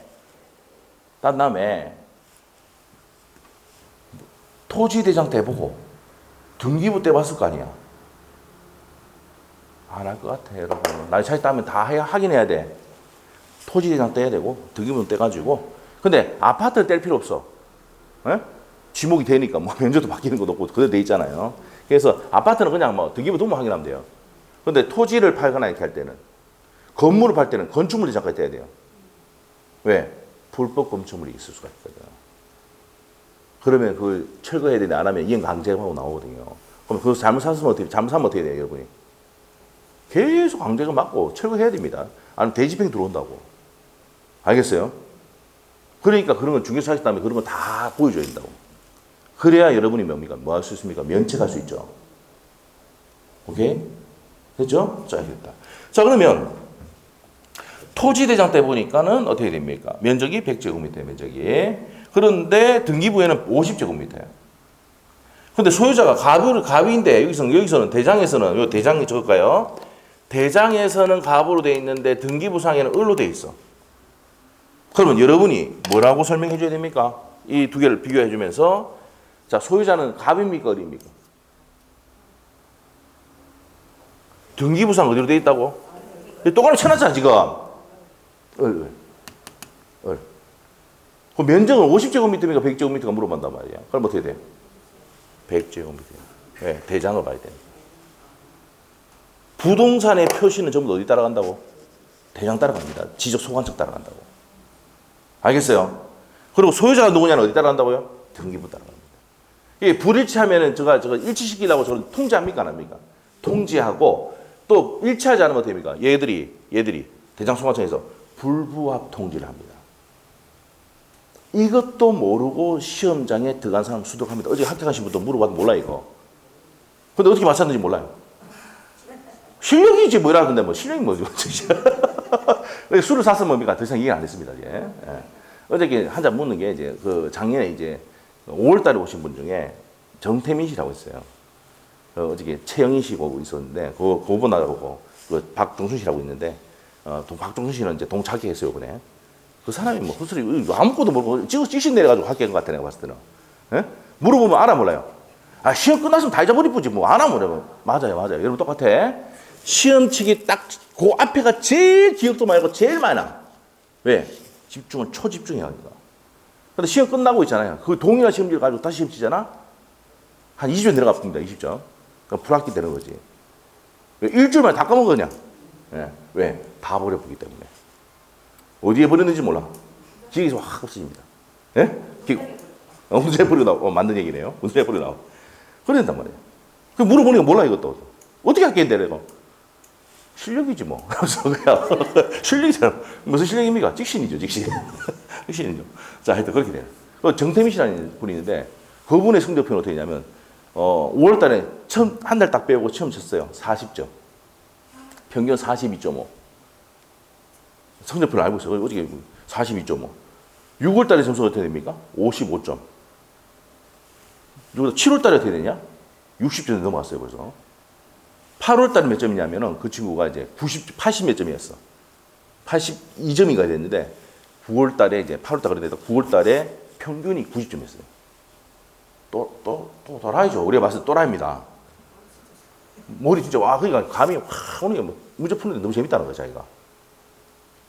토지대장 때 보고 등기부 때 봤을 거 아니야. 안 할 것 같아, 여러분. 나중에 차이 따면 다 하긴 해야 돼. 토지대장 떼야 되고 등기부등 떼가지고. 근데 아파트를 뗄 필요 없어. 에? 지목이 되니까 뭐 면적도 바뀌는 것도 없고 그대로 돼 있잖아요. 그래서 아파트는 그냥 뭐 등기부 등본 확인하면 돼요. 근데 토지를 팔거나 이렇게 할 때는, 건물을 팔 때는 건축물 대장까지 떼야 돼요. 왜? 불법 건축물이 있을 수가 있거든. 그러면 그걸 철거해야 되는데 안 하면 이행 강제하고 나오거든요. 그럼 그거 잘못하면 어떻게 돼요, 여러분이? 계속 강제가 맞고 철거해야 됩니다. 아니면 대집행이 들어온다고. 알겠어요? 그러니까 그런 걸 중개사 하셨다면 그런 거 다 보여줘야 된다고. 그래야 여러분이 뭡니까? 뭐 할 수 있습니까? 면책할 수 있죠. 오케이? 됐죠? 자, 됐다. 자, 그러면 토지대장 때 보니까는 어떻게 됩니까? 면적이 100제곱미터 면적이. 그런데 등기부에는 50제곱미터야. 근데 소유자가 갑인데 여기서는 대장에서는 요 대장이 적을까요? 대장에서는 갑으로 돼 있는데 등기부상에는 을로 돼 있어. 그러면 여러분이 뭐라고 설명해 줘야 됩니까? 이 두 개를 비교해 주면서 자, 소유자는 갑입니까? 을입니까? 등기부상 어디로 돼 있다고? 똑같이 쳐놨잖아 지금. 을. 그 면적은 50제곱미터입니까? 100제곱미터가 물어본단 말이야. 그럼 어떻게 돼? 100제곱미터. 네, 대장을 봐야 돼. 부동산의 표시는 전부 어디 따라간다고? 대장 따라갑니다. 지적 소관청 따라간다고. 알겠어요? 그리고 소유자가 누구냐는 어디 따라간다고요? 등기부 따라갑니다. 이게 불일치하면은 저거 일치시키려고 저는 통지합니까? 안 합니까? 통지하고 또 일치하지 않으면 어떻게 됩니까? 얘들이 대장 소관청에서 불부합 통지를 합니다. 이것도 모르고 시험장에 들어간 사람 수독합니다. 어제 합격하신 분도 물어봐도 몰라 이거. 근데 어떻게 맞췄는지 몰라요. 실력이지 뭐라 근데 뭐 실력이 뭐죠? 술을 샀으면 뭡니까? 더 이상 얘기 안 했습니다. 예. 어저께 한 잔 묻는 게 이제 그 작년에 이제 5월달에 오신 분 중에 정태민 씨라고 있어요. 어저께 최영희 씨고 있었는데 그분하고 그 박종순 씨라고 있는데 박종순 씨는 이제 동착했어요 이번에. 그 사람이 뭐 헛소리 아무것도 모르고 찍신 내려가지고 합격한 것 같아 내가 봤을 때는. 예? 물어보면 알아 몰라요. 아 시험 끝났으면 다 잊어버리지 뭐 안 하면 그러면 맞아요. 여러분 똑같아. 시험 치기 딱 그 앞에가 제일 기억도 많이 하고 제일 많이 나. 왜? 집중은 초집중해야 합니다. 근데 시험 끝나고 있잖아요. 그 동일한 시험지를 가지고 다시 시험 치잖아. 한 20점 내려갑니다. 20점. 그럼 불합격 되는 거지. 왜? 일주일 만에 다 까먹어 그냥. 예. 왜? 다 버려보기 때문에. 어디에 버렸는지 몰라. 기억에서 확 없어집니다. 예? 문제 버리고 나오 만든 얘기네요. 문제 버리고 나오. 그런단 말이에요. 그 물어보니까 몰라 이것도. 어떻게 할겠는데 내가. 실력이지 뭐. 그래서 그냥 실력이잖아. 무슨 실력입니까? 직신이죠, 직신. 직신이죠. 자, 하여튼 그렇게 돼요. 정태민 씨라는 분이 있는데 그분의 성적표는 어떻게 되냐면 5월 달에 처음 한 달 딱 배우고 처음 쳤어요. 40점. 평균 42.5. 성적표를 알고 있어요. 어떻게 42.5. 6월 달에 점수가 어떻게 됩니까? 55점. 7월 달에 어떻게 되냐? 60점 넘어갔어요, 벌써. 8월 달에 몇 점이냐면은 그 친구가 이제 80 몇 점이었어. 82점인가 됐는데 9월 달에 이제 8월 달에 그랬는데 9월 달에 평균이 90점이었어요. 또 도라이죠. 우리가 봤을 때 또라이입니다. 머리 진짜 와 그러니까 감이 확 오는 게 뭐 문제 푸는데 너무 재밌다는 거야 자기가.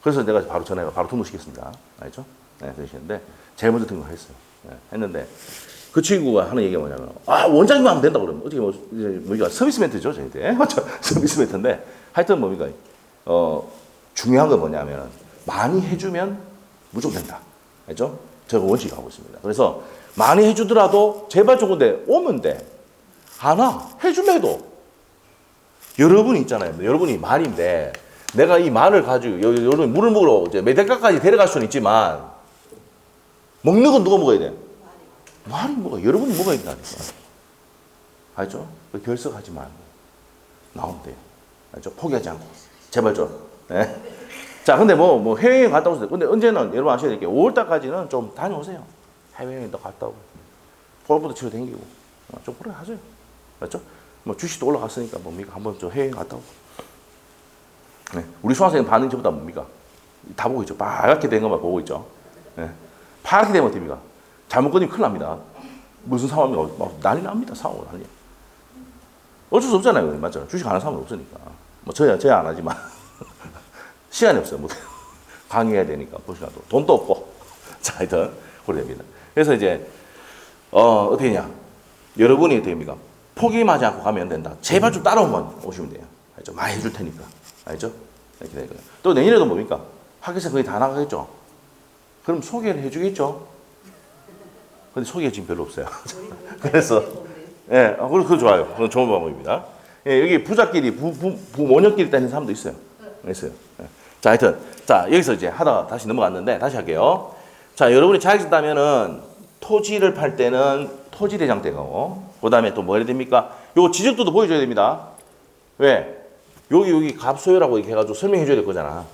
그래서 내가 바로 전화해서 바로 등록시켰습니다. 알죠? 네, 그러시는데 제일 먼저 등록했어요. 네, 했는데 그 친구가 하는 얘기가 뭐냐면 원장님만 하면 된다고 그러면 어떻게 뭡니까 서비스 멘트죠 저희한테. 맞죠? 서비스 멘트인데 하여튼 뭡니까 중요한 건 뭐냐면 많이 해주면 무조건 된다. 알죠? 제가 원칙을 하고 있습니다. 그래서 많이 해주더라도 제발 조금데 오면 돼. 안 와. 해주면 해도. 여러분이 있잖아요. 여러분이 말인데 내가 이 말을 가지고 여러분이 물을 먹으러 이제 메대가까지 데려갈 수는 있지만 먹는 건 누가 먹어야 돼? 말이 뭐가 여러분이 먹어야 된다니까. 알죠? 결석하지 말고 나오면 돼요. 알죠? 포기하지 않고 제발 좀. 네. 자, 근데 뭐 해외여행 갔다 오세요. 근데 언제는 여러분 아셔야 될 게 5월달까지는 좀 다녀오세요. 해외여행도 갔다 오고 골프도 치러 다니고 좀 그래 하세요. 맞죠? 뭐 주식도 올라갔으니까 뭡니까 한번 좀 해외여행 갔다 오고. 네. 우리 수강생 반응이 전부 다 뭡니까? 다 보고 있죠. 빨갛게 된 것만 보고 있죠. 네. 파랗게 되면 어떻습니까? 잘못 걸리면 큰일 납니다. 무슨 상황이면 막 난리 납니다. 상황 난리. 어쩔 수 없잖아요. 맞죠? 주식 안 하는 사람은 없으니까. 뭐 저야 안 하지만 시간이 없어요. 못 강의해야 되니까 보시라도 돈도 없고 자 하여튼 그래 됩니다. 그래서 이제 어떻게 냐 여러분이 어떻게 됩니까? 포기하지 않고 가면 된다. 제발 좀 따라오면 오시면 돼요. 알죠? 많이 해줄 테니까. 알죠? 이렇게 되는 거예요. 또 내년에도 뭡니까? 학교에서 거의 다 나가겠죠? 그럼 소개를 해주겠죠? 근데 소개가 지금 별로 없어요. 그래서, 예, 그거 좋아요. 그건 좋은 방법입니다. 예, 여기 부자끼리, 모녀끼리 다니는 사람도 있어요. 있어요. 예. 자, 하여튼. 자, 여기서 이제 하다가 다시 넘어갔는데, 다시 할게요. 자, 여러분이 자격증 따면은 토지를 팔 때는 토지대장 떼고, 그 다음에 또 뭐 해야 됩니까? 요거 지적도도 보여줘야 됩니다. 왜? 여기 갑소유라고 이렇게 해가지고 설명해줘야 될 거잖아.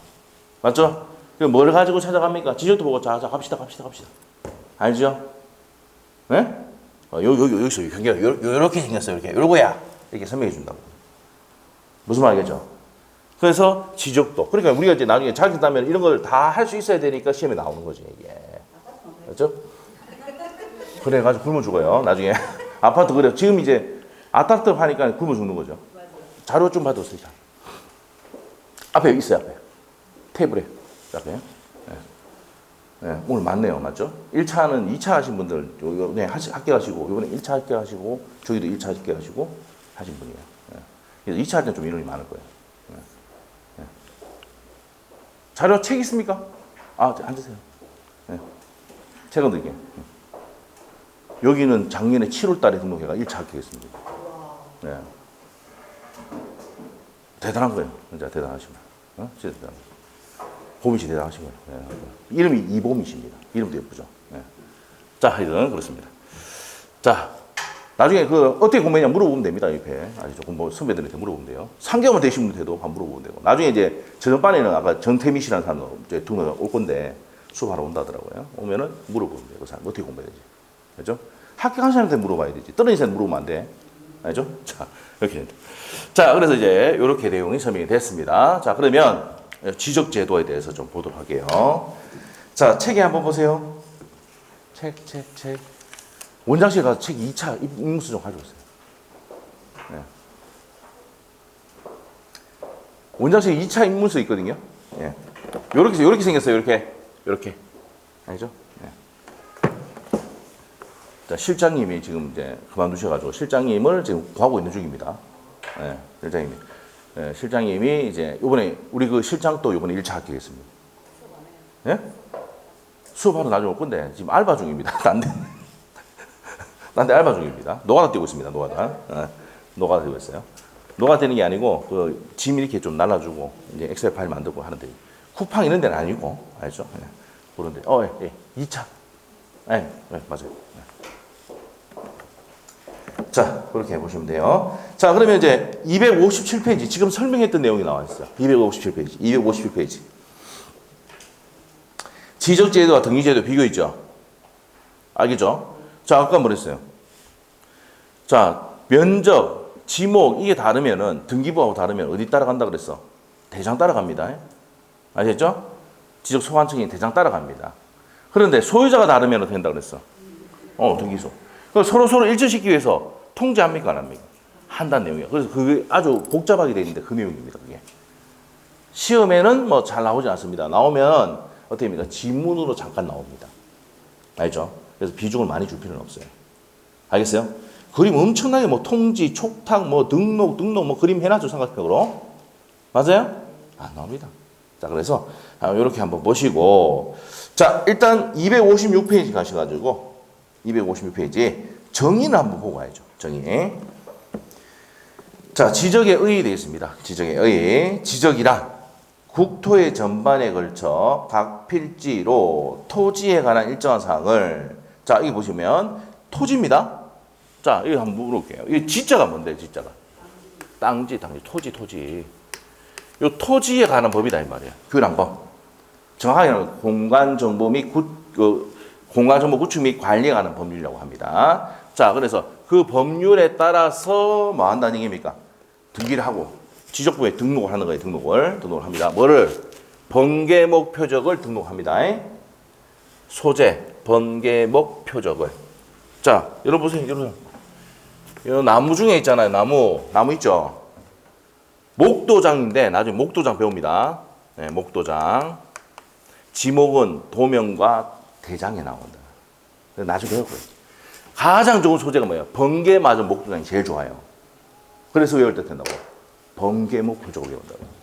맞죠? 그럼 뭘 가지고 찾아갑니까? 지적도 보고, 자, 갑시다. 알죠? 네? 여기서 요렇게 생겼어요. 요거야. 이렇게 설명해 준다고. 무슨 말이겠죠? 그래서 지적도. 그러니까 우리가 이제 나중에 자격증 따면 이런 걸 다 할 수 있어야 되니까 시험에 나오는 거지, 이게. 그렇죠? 그래가지고 굶어 죽어요, 나중에. 아파트 그래요. 지금 이제 아파트 하니까 굶어 죽는 거죠. 자료 좀 받았어요. 앞에 있어요, 앞에. 테이블에. 앞에. 네, 오늘 맞네요. 맞죠? 1차는 2차 하신 분들, 네, 합격하시고, 이번에 1차 합격하시고, 저기도 1차 합격하시고, 하신 분이에요. 네. 그래서 2차 할 때는 좀 인원이 많을 거예요. 네. 네. 자료 책 있습니까? 아, 앉으세요. 네. 책은 드릴게요. 여기는 작년에 7월 달에 등록해가 1차 합격했습니다. 네. 대단한 거예요. 진짜 대단하신 거예요. 진짜 대단한 거예요. 봄이 씨 대단하신 거예요. 네. 이름이 이봄이십니다. 이름도 예쁘죠. 네. 자, 하여튼 그렇습니다. 자, 나중에 그 어떻게 공부했냐 물어보면 됩니다. 옆에 아주 조금 뭐 선배들한테 물어보면 돼요. 3개월만 되신 분한테도 한번 물어보면 되고. 나중에 이제 저전반에는 아까 정태미 씨라는 사람 이제 등록 올 건데 수업하러 온다더라고요. 오면은 물어보면 돼요. 그 사람 어떻게 공부해야 되지? 그렇죠? 합격한 사람한테 물어봐야 되지. 떨어진 사람한테 물어보면 안 돼. 알죠? 자, 이렇게 됩니다. 자, 그래서 이제 이렇게 내용이 설명이 됐습니다. 자, 그러면 지적 제도에 대해서 좀 보도록 할게요. 자, 책에 한번 보세요. 책. 원장실 가서 책 2차 입문서 좀 가져오세요. 네. 원장실 2차 입문서 있거든요. 예. 요렇게 생겼어요. 요렇게. 알죠? 네. 자, 실장님이 지금 이제 그만두셔가지고 실장님을 지금 구하고 있는 중입니다. 네, 실장님이. 네, 실장님이 이제 이번에 우리 그 실장도 이번에 1차 합격했습니다. 예? 수업하러 나중에 올 건데 지금 알바 중입니다. 딴 데 알바 중입니다. 노가다 뛰고 있습니다. 노가다. 노가다 뛰고 있어요. 노가다 뛰는 게 아니고 그 짐 이렇게 좀 날라주고 이제 엑셀 파일 만들고 하는데 쿠팡 이런 데는 아니고 알죠? 예. 그런데 2차. 네, 맞아요. 자, 그렇게 보시면 돼요. 자, 그러면 이제 257페이지. 지금 설명했던 내용이 나와 있어요. 257페이지. 지적제도와 등기제도 비교 있죠? 알겠죠? 자, 아까 뭐랬어요? 자, 면적, 지목, 이게 다르면은, 등기부하고 다르면 어디 따라간다 그랬어? 대장 따라갑니다. 아셨죠? 지적 소관청이 대장 따라갑니다. 그런데 소유자가 다르면 어떻게 된다 그랬어? 등기소. 서로 일치시키기 위해서 통지합니까? 안 합니까? 한다는 내용이에요. 그래서 그게 아주 복잡하게 되어 있는데 그 내용입니다. 그게. 시험에는 뭐 잘 나오지 않습니다. 나오면 어떻게 됩니까? 지문으로 잠깐 나옵니다. 알죠? 그래서 비중을 많이 줄 필요는 없어요. 알겠어요? 그림 엄청나게 뭐 통지, 촉탁, 뭐 등록 뭐 그림 해놨죠. 삼각형으로. 맞아요? 안 나옵니다. 자, 그래서 이렇게 한번 보시고. 자, 일단 256페이지 가셔가지고 256페이지 정의는 한번 보고 가야죠. 정의. 자, 지적의 의의 되어 있습니다. 지적의 의의. 지적이란 국토의 전반에 걸쳐 각 필지로 토지에 관한 일정한 사항을, 자, 여기 보시면 토지입니다. 자, 이거 한번 물어볼게요. 이 지자가 뭔데, 지자가? 땅지, 토지. 요 토지에 관한 법이다, 이 말이에요. 교육안법. 정확하게는 공간정보 및 공간정보 구축 및 관리에 관한 법률이라고 합니다. 자, 그래서 그 법률에 따라서 뭐 한다는 얘기입니까? 등기를 하고 지적부에 등록을 하는 거예요. 등록을 합니다. 뭐를? 번개목 표적을 등록합니다. 소재, 번개목 표적을. 자, 여러분 보세요. 여러분. 나무 중에 있잖아요. 나무 있죠? 목도장인데 나중에 목도장 배웁니다. 네, 목도장. 지목은 도명과 대장에 나온다. 나중에 배울 거예요. 가장 좋은 소재가 뭐예요? 번개 맞은 목도장이 제일 좋아요. 그래서 외울 때 된다고. 번개목 표적을 외운다고.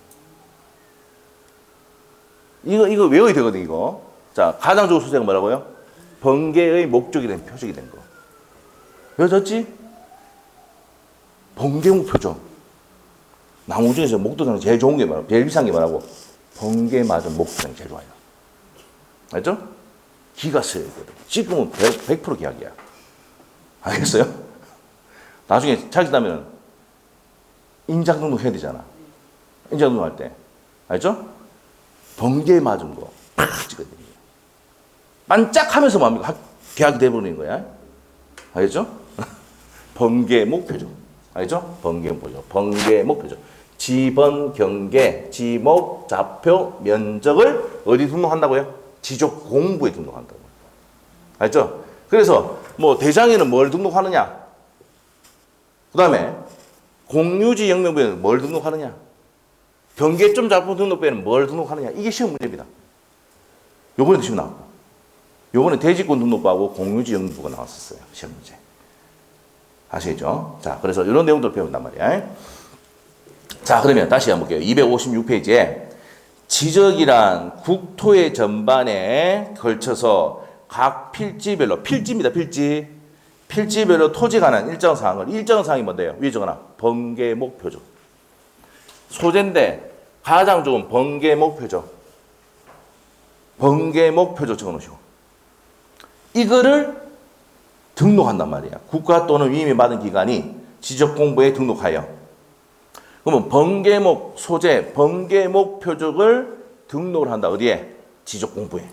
이거 외워야 되거든, 이거. 자, 가장 좋은 소재가 뭐라고요? 번개의 목적이 된 표적이 된 거. 외워졌지? 번개목 표적. 나무 중에서 목도장 제일 좋은 게 뭐라고? 제일 비싼 게 뭐라고? 번개 맞은 목도장이 제일 좋아요. 알죠? 기가 써야 되거든. 지금은 100% 기약이야. 알겠어요? 나중에 자기다면 인장 등록 해야 되잖아. 인장 등록할 때. 알죠? 번개 맞은 거 팍 찍어드립니다. 반짝하면서 뭡니까? 계약이 돼버리는 거야. 알겠죠? 번개 목표죠. 알겠죠? 번개 목표죠. 번개 목표죠. 지번, 경계, 지목, 좌표, 면적을 어디 등록한다고요? 지적 공부에 등록한다고. 알죠? 그래서 뭐 대장에는 뭘 등록하느냐? 그 다음에 공유지 영명부에는 뭘 등록하느냐? 경계점 좌표 등록부에는 뭘 등록하느냐? 이게 시험 문제입니다. 요번에도 시험 나왔고, 요번에 대지권 등록부하고 공유지 영명부가 나왔었어요. 시험 문제. 아시겠죠? 자, 그래서 이런 내용들을 배운단 말이야. 자, 그러면 다시 한번 볼게요. 256페이지에 지적이란 국토의 전반에 걸쳐서 각 필지별로, 필지입니다, 필지. 필지별로 토지에 관한 일정 사항을, 일정 사항이 뭔데요? 위에 적어놔. 번개목 표적. 소재인데 가장 좋은 번개목 표적. 번개목 표적 적어 놓으시고. 이거를 등록한단 말이야. 국가 또는 위임을 받은 기관이 지적공부에 등록하여. 그러면 번개목 소재, 번개목 표적을 등록을 한다. 어디에? 지적공부에.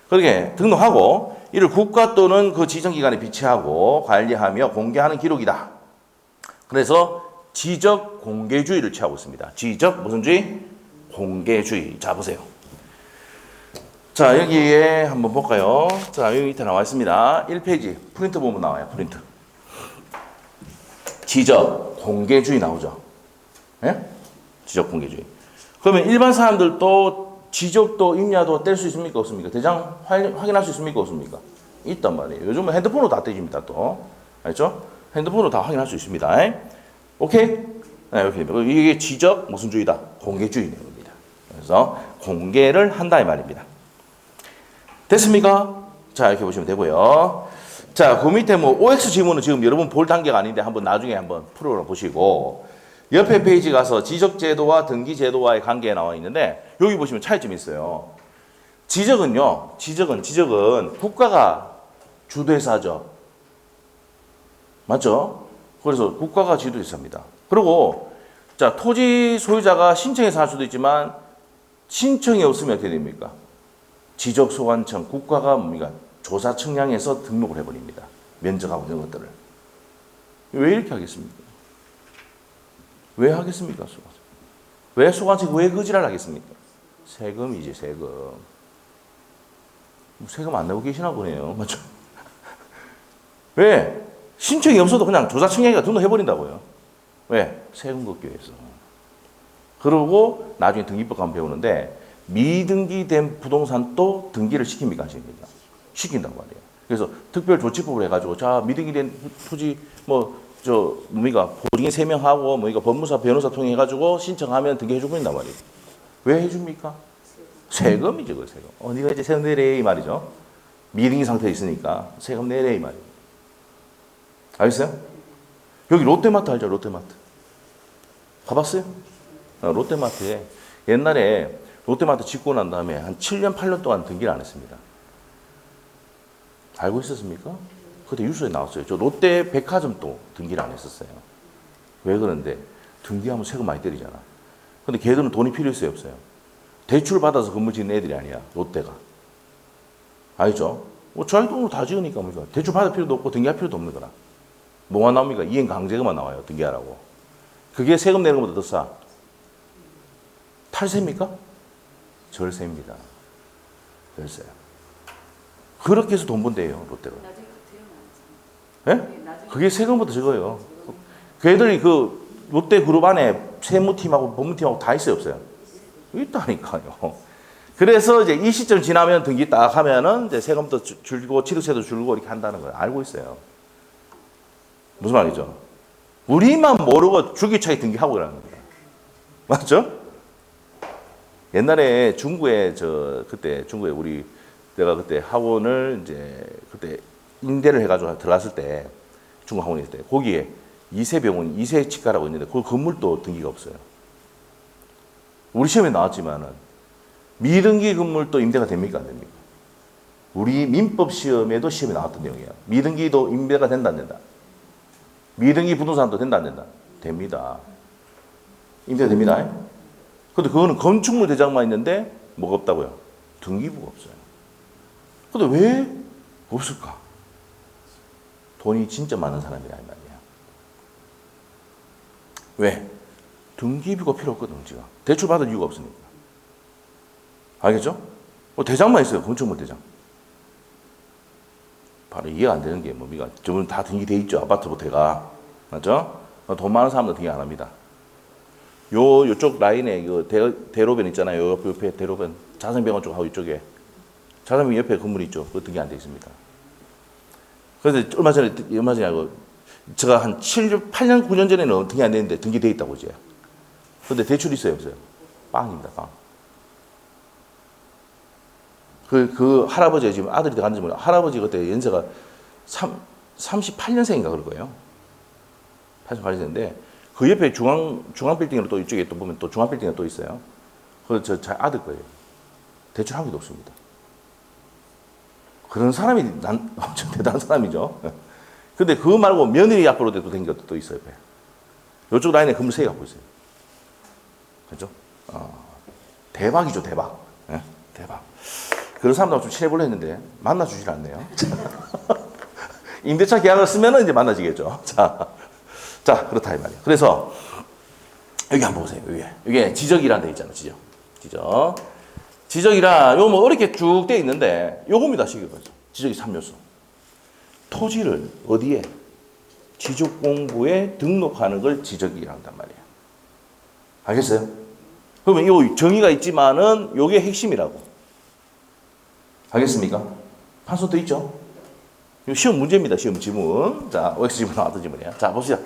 그렇게 등록하고 이를 국가 또는 그 지정기관에 비치하고 관리하며 공개하는 기록이다. 그래서 지적 공개주의를 취하고 있습니다. 지적 무슨 주의? 공개주의. 자, 보세요. 자, 여기에 한번 볼까요? 자, 여기 밑에 나와 있습니다. 1페이지 프린트 보면 나와요. 프린트. 지적 공개주의 나오죠. 예? 지적 공개주의. 그러면 일반 사람들도 지적도 임야도 뗄 수 있습니까? 없습니까? 대장 확인할 수 있습니까? 없습니까? 있단 말이에요. 요즘은 핸드폰으로 다 떼집니다. 또. 알죠? 핸드폰으로 다 확인할 수 있습니다. 오케이? 네, 이렇게. 이게 지적 무슨 주의다? 공개주의 내용입니다. 그래서 공개를 한다 이 말입니다. 됐습니까? 자, 이렇게 보시면 되고요. 자, 그 밑에 뭐 OX 지문은 지금 여러분 볼 단계가 아닌데 한번 나중에 한번 프로그램 보시고 옆에 페이지 가서 지적제도와 등기제도와의 관계에 나와 있는데 여기 보시면 차이점이 있어요. 지적은 국가가 주도해서 맞죠? 그래서 국가가 지도해서합니다. 그리고 자, 토지 소유자가 신청해서 할 수도 있지만 신청이 없으면 어떻게 됩니까? 지적소관청, 국가가 뭡니까? 조사 측량해서 등록을 해버립니다. 면적하고 이런 것들을. 왜 이렇게 하겠습니까? 왜 하겠습니까? 왜 소관청이 왜 거지를 하겠습니까? 세금이지, 세금. 세금 안 내고 계시나 보네요. 맞죠? 왜? 신청이 없어도 그냥 조사 측량해서 등록해버린다고요. 왜? 세금 걷기 위해서. 그러고 나중에 등기법 가면 배우는데 미등기된 부동산도 등기를 시킵니까? 안 시킵니까? 시킨단 말이에요. 그래서 특별조치법을 해가지고 자 미등기된 토지 뭡니까 보증인 3명하고 뭡니까 법무사 변호사 통해가지고 신청하면 등기해주고 버린단 말이에요. 왜 해줍니까? 세금이죠, 그 세금. 네가 이제 세금 내래 이 말이죠. 미등기 상태에 있으니까 세금 내래 이 말이에요. 알겠어요? 여기 롯데마트 알죠? 롯데마트. 가봤어요? 롯데마트에 옛날에 롯데마트 짓고 난 다음에 한 7년, 8년 동안 등기를 안 했습니다. 알고 있었습니까? 그때 뉴스에 나왔어요. 저 롯데 백화점도 등기를 안 했었어요. 왜 그런데? 등기하면 세금 많이 때리잖아. 근데 걔들은 돈이 필요 있어요, 없어요? 대출 받아서 건물 짓는 애들이 아니야, 롯데가. 알죠? 뭐 자기 돈으로 다 지으니까 뭡니까? 대출 받을 필요도 없고 등기할 필요도 없는 거라. 뭐가 나옵니까? 이행 강제금만 나와요, 등기하라고. 그게 세금 내는 것보다 더 싸. 탈세입니까? 절세입니다. 절세. 그렇게 해서 돈 번대요, 롯데가. 예? 그게 세금보다 적어요. 걔들이 그 롯데 그룹 안에 세무팀하고 법무팀하고 다 있어요, 없어요? 있다니까요. 그래서 이제 이 시점 지나면 등기 딱 하면은 이제 세금도 줄고 취득세도 줄고 이렇게 한다는 걸 알고 있어요. 무슨 말이죠? 우리만 모르고 주기차게 등기하고 그러는 겁니다. 맞죠? 옛날에 중구에 그때 중구에 내가 그때 학원을 이제 그때 임대를 해가지고 들어갔을 때 중국 학원에 있을 때 거기에 이세병원 이세치과라고 있는데 그 건물도 등기가 없어요. 우리 시험에 나왔지만은 미등기 건물도 임대가 됩니까 안 됩니까? 우리 민법 시험에도 시험에 나왔던 내용이에요. 미등기도 임대가 된다 안 된다? 미등기 부동산도 된다 안 된다? 됩니다. 임대가 됩니다. 근데 그거는 건축물 대장만 있는데 뭐가 없다고요? 등기부가 없어요. 근데 왜 없을까? 돈이 진짜 많은 사람이란 말이야. 왜? 등기부가 필요 없거든, 지금. 대출 받을 이유가 없으니까. 알겠죠? 대장만 있어요, 건축물 대장. 바로 이해가 안 되는 게 뭡니까? 저분 다 등기돼 있죠, 아파트부터가. 맞죠? 돈 많은 사람도 등기 안 합니다. 요쪽 라인에 대로변 있잖아요. 옆에 대로변. 자선병원 쪽하고 이쪽에. 자선병원 옆에 건물이 있죠. 그거 등기 안 돼 있습니다. 그래서 얼마 전에 알고 제가 한 8년, 9년 전에는 등기 안 됐는데 등기돼 있다고 이제. 근데 대출이 있어요, 없어요? 빵입니다, 빵. 그 할아버지가 지금 아들이 들어갔는지 몰라요. 할아버지 그때 연세가 38년생인가 그럴 거예요. 88년생인데 그 옆에 중앙 빌딩으로 또 이쪽에 또 보면 또 중앙 빌딩이 또 있어요. 그래서 저 아들 거예요. 대출 한 개도 없습니다. 그런 사람이 엄청 대단한 사람이죠. 근데 그거 말고 며느리 앞으로 된 것도 또 있어요. 이쪽 라인에 건물 3개 갖고 있어요. 그죠? 대박이죠, 대박. 네? 대박. 그런 사람들하고 좀 친해보려 했는데 만나주질 않네요. 임대차 계약을 쓰면은 이제 만나지겠죠. 자, 그렇다 이 말이에요. 그래서 여기 한번 보세요. 이게 지적이라는 데 있잖아요. 지적이라 요 뭐 어렵게 쭉 돼 있는데 요겁니다. 지적이 3요소. 토지를 어디에? 지적공부에 등록하는 걸 지적이라고 한단 말이에요. 알겠어요? 그러면 요 정의가 있지만은 요게 핵심이라고. 알겠습니까? 판서도 있죠? 이거 시험 문제입니다. 시험 지문. 자, OX 지문 나왔던 지문이에요. 자, 봅시다.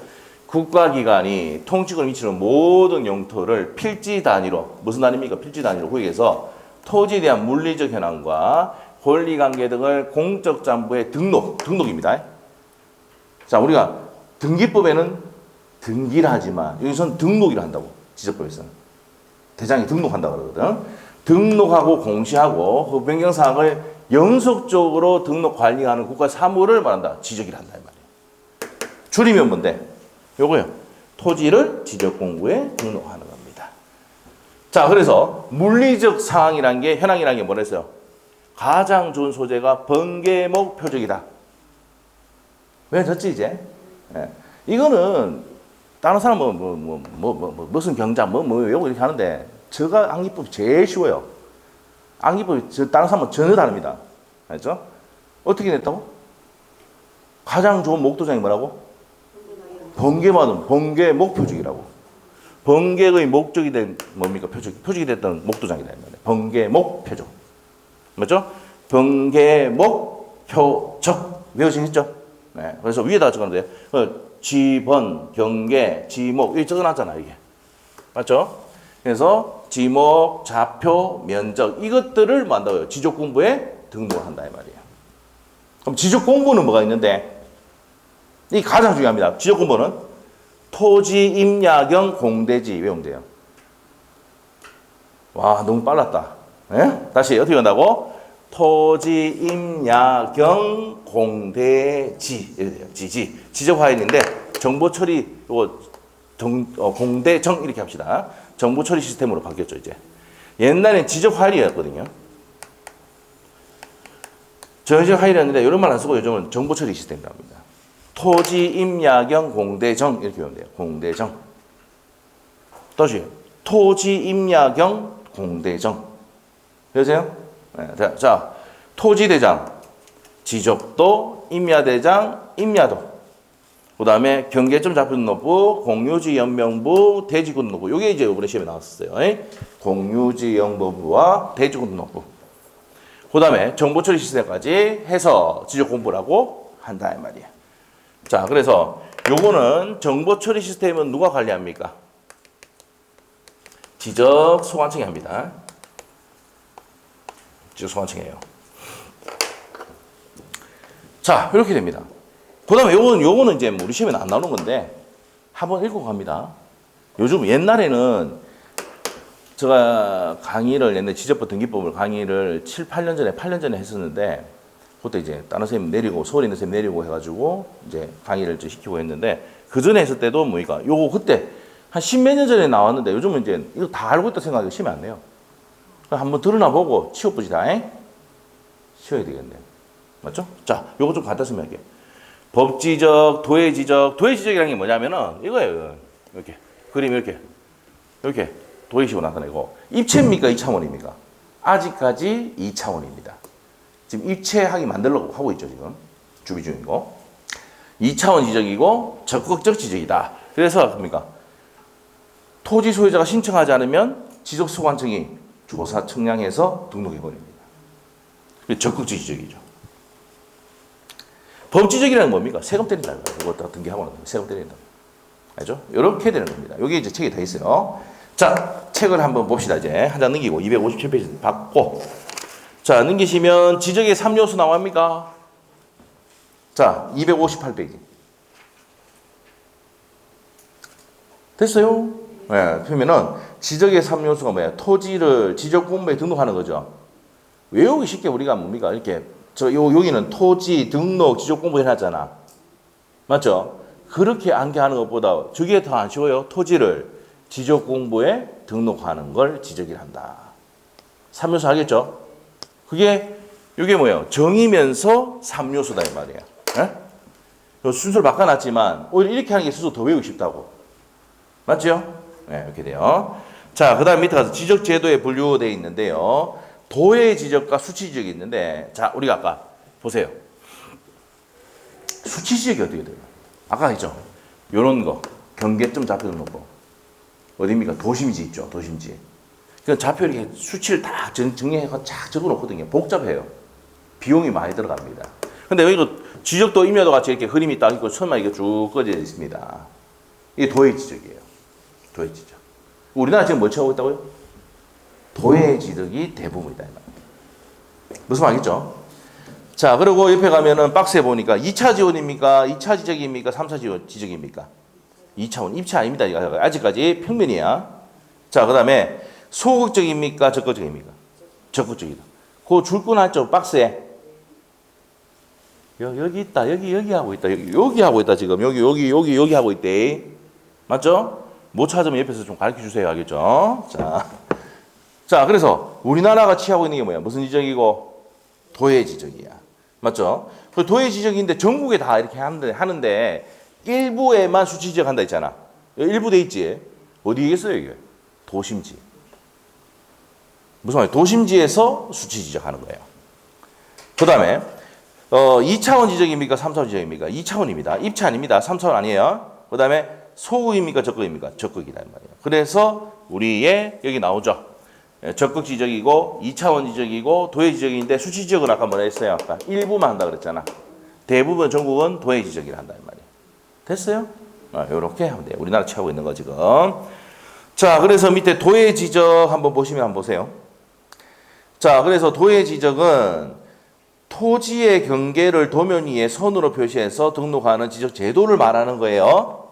국가기관이 통치권을 미치는 모든 영토를 필지 단위로, 무슨 단위입니까? 필지 단위로 구획해서 토지에 대한 물리적 현황과 권리관계 등을 공적 잠부에 등록입니다. 자, 우리가 등기법에는 등기를 하지만 여기서는 등록이라 한다고. 지적법에서는. 대장이 등록한다고 그러거든. 등록하고 공시하고 그 변경사항을 연속적으로 등록 관리하는 국가 사무를 말한다. 지적이라 한다. 이 말이에요. 줄이면 뭔데? 요거요. 토지를 지적공부에 등록하는 겁니다. 자, 그래서 물리적 상황이란 게, 현황이란 게 뭐랬어요? 가장 좋은 소재가 번개목 표적이다. 왜 졌지, 이제? 예. 이거는 다른 사람은 무슨 경자, 요거 이렇게 하는데, 저가 암기법이 제일 쉬워요. 암기법이 다른 사람은 전혀 다릅니다. 알죠? 어떻게 냈다고? 가장 좋은 목도장이 뭐라고? 번개목 표적이라고. 번개의 목적이 된 뭡니까? 표적이 됐던 목도장이다. 번개목 표적. 맞죠? 번개목 표적. 외우시겠죠? 네. 그래서 위에다 적었는데, 지번, 경계, 지목, 이렇게 적어놨잖아요, 이게. 맞죠? 그래서 지목, 좌표, 면적, 이것들을 뭐 한다고요? 지적공부에 등록한다, 이 말이에요. 그럼 지적공부는 뭐가 있는데, 이 가장 중요합니다. 지적공부는 토지, 임야경, 공대지 외우면 돼요. 와, 너무 빨랐다. 네? 다시 어떻게 한다고? 토지, 임야경, 공대지 이렇게 돼요. 지적 화인인데 정보 처리 공대정 이렇게 합시다. 정보 처리 시스템으로 바뀌었죠 이제. 옛날엔 지적 화일이었거든요. 정식 화일이었는데 이런 말 안 쓰고 요즘은 정보 처리 시스템이라고 합니다. 토지, 임야경, 공대정 이렇게 배우면 돼요. 공대정. 다시 토지, 임야경, 공대정. 되세요? 네, 자, 토지대장, 지적도, 임야대장, 임야도. 그 다음에 경계점 잡혀등록부, 공유지연명부, 대지구등록부. 요게 이제 이번에 시험에 나왔었어요. 공유지연명부와 대지구등록부. 그 다음에 정보처리 시스템까지 해서 지적 공부를 하고 한다 이 말이에요. 자, 그래서 요거는 정보처리 시스템은 누가 관리합니까? 지적 소관청이 합니다. 지적 소관청이에요. 자, 이렇게 됩니다. 그 다음에 요거는 이제 우리 시험에 안 나오는 건데 한번 읽고 갑니다. 요즘 옛날에는 제가 강의를 옛날 지적법 등기법을 강의를 7, 8년 전에 8년 전에 했었는데 그때 이제 다른 선생님 내리고 서울에 있는 선생님 내리고 해가지고 이제 강의를 좀 시키고 했는데 그 전에 했을 때도 뭐니까 요거 그때 한 10몇 년 전에 나왔는데 요즘은 이제 이거 다 알고 있다 생각하기 시험이 안 내요. 한번 들으나 보고 치워보시다. 치워야 되겠네요. 맞죠? 자, 요거 좀 갖다 쓰면 할게요. 법지적, 도해지적. 도해지적이라는 게 뭐냐면은 이거예요. 이렇게 그림 이렇게 도해식으로 나타내고 입체입니까? 2차원입니까? 아직까지 2차원입니다. 지금 입체하기 만들려고 하고 있죠. 지금 준비 중이고 2차원 지적이고 적극적 지적이다. 그래서 뭡니까? 토지 소유자가 신청하지 않으면 지적소관청이 조사 측량해서 등록해버립니다. 적극적 지적이죠. 법지적이라는 뭡니까? 세금 때린다는 거예요. 이거 다 등기하고 나면 세금 때린다. 알죠? 이렇게 되는 겁니다. 여기 이제 책이 다 있어요. 자, 책을 한번 봅시다. 이제 한 장 넘기고 257페이지 받고 자, 넘기시면 지적의 3요소 나옵니까? 자, 258페이지. 됐어요? 네, 그러면은 지적의 3요소가 뭐야? 토지를 지적 공부에 등록하는 거죠. 외우기 쉽게 우리가 뭡니까? 이렇게 여기는 토지 등록 지적 공부 해놨잖아. 맞죠? 그렇게 암기하는 것보다 저게 더 안 쉬워요. 토지를 지적 공부에 등록하는 걸 지적이라 한다. 3요소 알겠죠? 이게 뭐예요? 정이면서 3요소다 이 말이에요. 예? 순서를 바꿔놨지만 오히려 이렇게 하는 게 스스로 더 외우기 쉽다고. 맞죠? 네, 이렇게 돼요. 자, 그 다음 밑에 가서 지적 제도에 분류되어 있는데요. 도해 지적과 수치 지적이 있는데, 자, 우리가 아까 보세요. 수치 지적이 어떻게 돼요? 아까 했죠? 요런 거, 경계점 잡혀놓고. 어디입니까? 도심지 있죠, 도심지. 그 좌표 이렇게 수치를 다 정리해서 쫙 적어놓거든요. 복잡해요. 비용이 많이 들어갑니다. 근데 여기도 지적도 임야도 같이 이렇게 그림이 딱 있고 선만 이렇게 쭉 꺼져 있습니다. 이게 도해 지적이에요. 도해 지적. 우리나라 지금 뭐 취하고 있다고요? 도해 지적이 대부분이다. 무슨 말이겠죠? 자, 그리고 옆에 가면은 박스에 보니까 2차 지원입니까? 2차 지적입니까? 3차 지적입니까? 2차원. 입체 아닙니다. 아직까지 평면이야. 자, 그 다음에 소극적입니까? 적극적입니까? 적극적이다. 그 줄 거 놨죠? 박스에. 여기 있다. 여기 하고 있다. 여기 하고 있다. 지금. 여기 하고 있대. 맞죠? 못 찾으면 옆에서 좀 가르쳐 주세요. 알겠죠? 자, 그래서 우리나라가 취하고 있는 게 뭐야? 무슨 지적이고? 도해 지적이야. 맞죠? 그 도해 지적인데 전국에 다 이렇게 하는데 일부에만 수치 지적한다 했잖아. 일부 돼 있지. 어디에 있어요, 이게? 도심지. 무슨 말이야? 도심지에서 수치 지적하는 거예요. 그 다음에 2차원 지적입니까? 3차원 지적입니까? 2차원입니다. 입체 아닙니다. 3차원 아니에요. 그 다음에 소극입니까? 적극입니까? 적극이다 말이에요. 그래서 우리의 여기 나오죠. 적극 지적이고 2차원 지적이고 도해 지적인데 수치 지적은 아까 뭐라 했어요? 아까 일부만 한다 그랬잖아. 대부분 전국은 도해 지적이라 한다 말이에요. 됐어요? 이렇게 하면 돼요. 우리나라 취하고 있는 거 지금. 자, 그래서 밑에 도해 지적 한번 보시면 한번 보세요. 자, 그래서 도해 지적은 토지의 경계를 도면 위에 선으로 표시해서 등록하는 지적 제도를 말하는 거예요.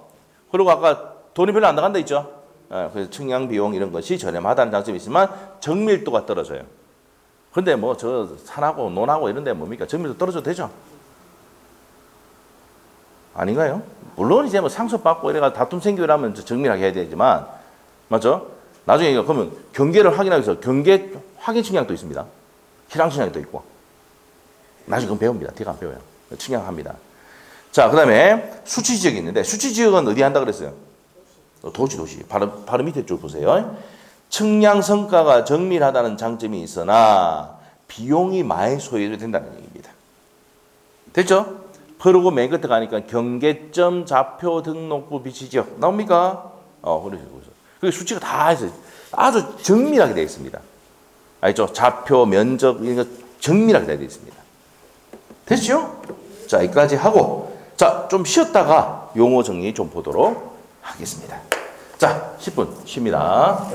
그리고 아까 돈이 별로 안 나간다 했죠? 그래서 측량 비용 이런 것이 저렴하다는 장점이 있지만 정밀도가 떨어져요. 근데 뭐 저 산하고 논하고 이런 데 뭡니까? 정밀도 떨어져도 되죠? 아닌가요? 물론 이제 뭐 상속받고 이래가 다툼 생기려면 정밀하게 해야 되지만 맞죠? 나중에 이거 그러면 경계를 확인하기 위해서 경계 확인 측량도 있습니다. 희랑 측량도 있고. 나중에 그건 배웁니다. 뒤가 안 배워요. 측량합니다. 자, 그 다음에 수치 지역이 있는데 수치 지역은 어디 한다 그랬어요? 도시. 바로 밑에 쭉 보세요. 측량 성과가 정밀하다는 장점이 있으나 비용이 많이 소요된다는 얘기입니다. 됐죠? 흐르고 맨 끝에 가니까 경계점 좌표 등록부 비치죠. 나옵니까? 그러죠. 그 수치가 다 있어요. 아주 정밀하게 되어 있습니다. 알죠? 좌표, 면적, 이런 거 정밀하게 되어 있습니다. 됐죠? 자, 여기까지 하고, 자, 좀 쉬었다가 용어 정리 좀 보도록 하겠습니다. 자, 10분 쉽니다.